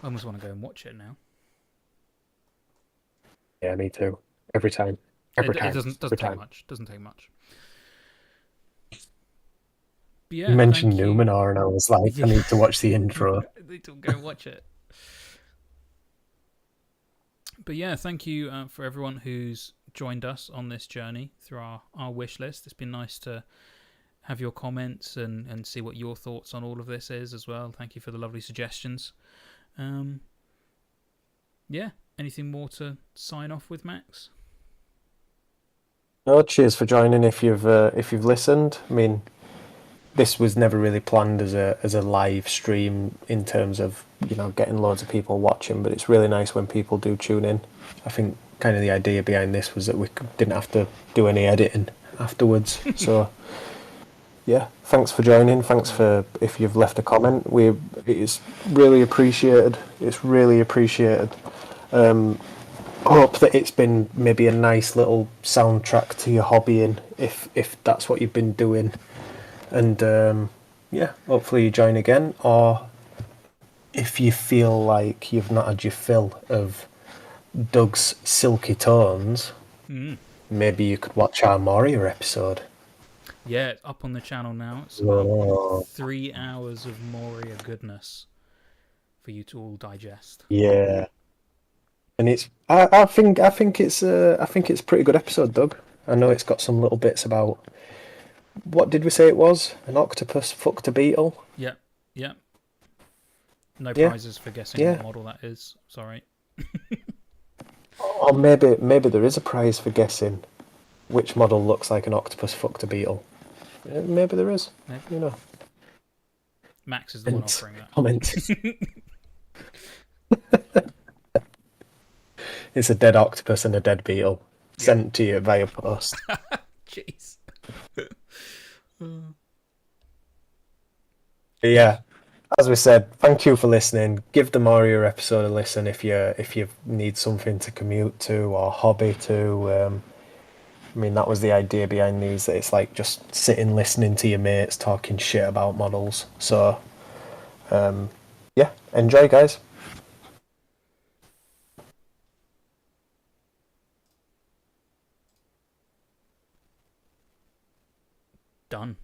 almost want to go and watch it now. Yeah, me too. Every time, every It time, doesn't every take time. much. Doesn't take much. But You yeah, mentioned thank you. Numenor, and I was like, I Yeah, need to watch the intro. I need to go and watch it. But yeah, thank you for everyone who's joined us on this journey through our wish list. It's been nice to have your comments and see what your thoughts on all of this is as well. Thank you for the lovely suggestions. Um, yeah, anything more to sign off with, Max? No, cheers for joining. If you've listened, I mean, this was never really planned as a live stream in terms of getting loads of people watching, but it's really nice when people do tune in. I think kind of the idea behind this was that we didn't have to do any editing afterwards. So yeah, thanks for joining. Thanks Cool. for if you've left a comment. It's really appreciated. It's really appreciated. Hope that it's been maybe a nice little soundtrack to your hobbying if that's what you've been doing. And yeah, hopefully you join again. Or if you feel like you've not had your fill of Doug's silky tones, Mm. maybe you could watch our Moria episode. Yeah, it's up on the channel now. It's about Oh, 3 hours of Moria goodness for you to all digest. yeah, and I think it's a pretty good episode, Doug. I know it's got some little bits about what did we say it was? An octopus fucked a beetle. Yep, yep. No Yeah, prizes for guessing what yeah. model that is. Sorry. Or maybe there is a prize for guessing which model looks like an octopus fucked a beetle. Maybe there is. Maybe. You know. Max is the one And offering that. comments. It's a dead octopus and a dead beetle Yep. sent to you via post. Jeez. But yeah, as we said, thank you for listening. Give the Moria episode a listen if you need something to commute to or hobby to. I mean, that was the idea behind these. That it's like just sitting listening to your mates talking shit about models. So, yeah, enjoy, guys. Done.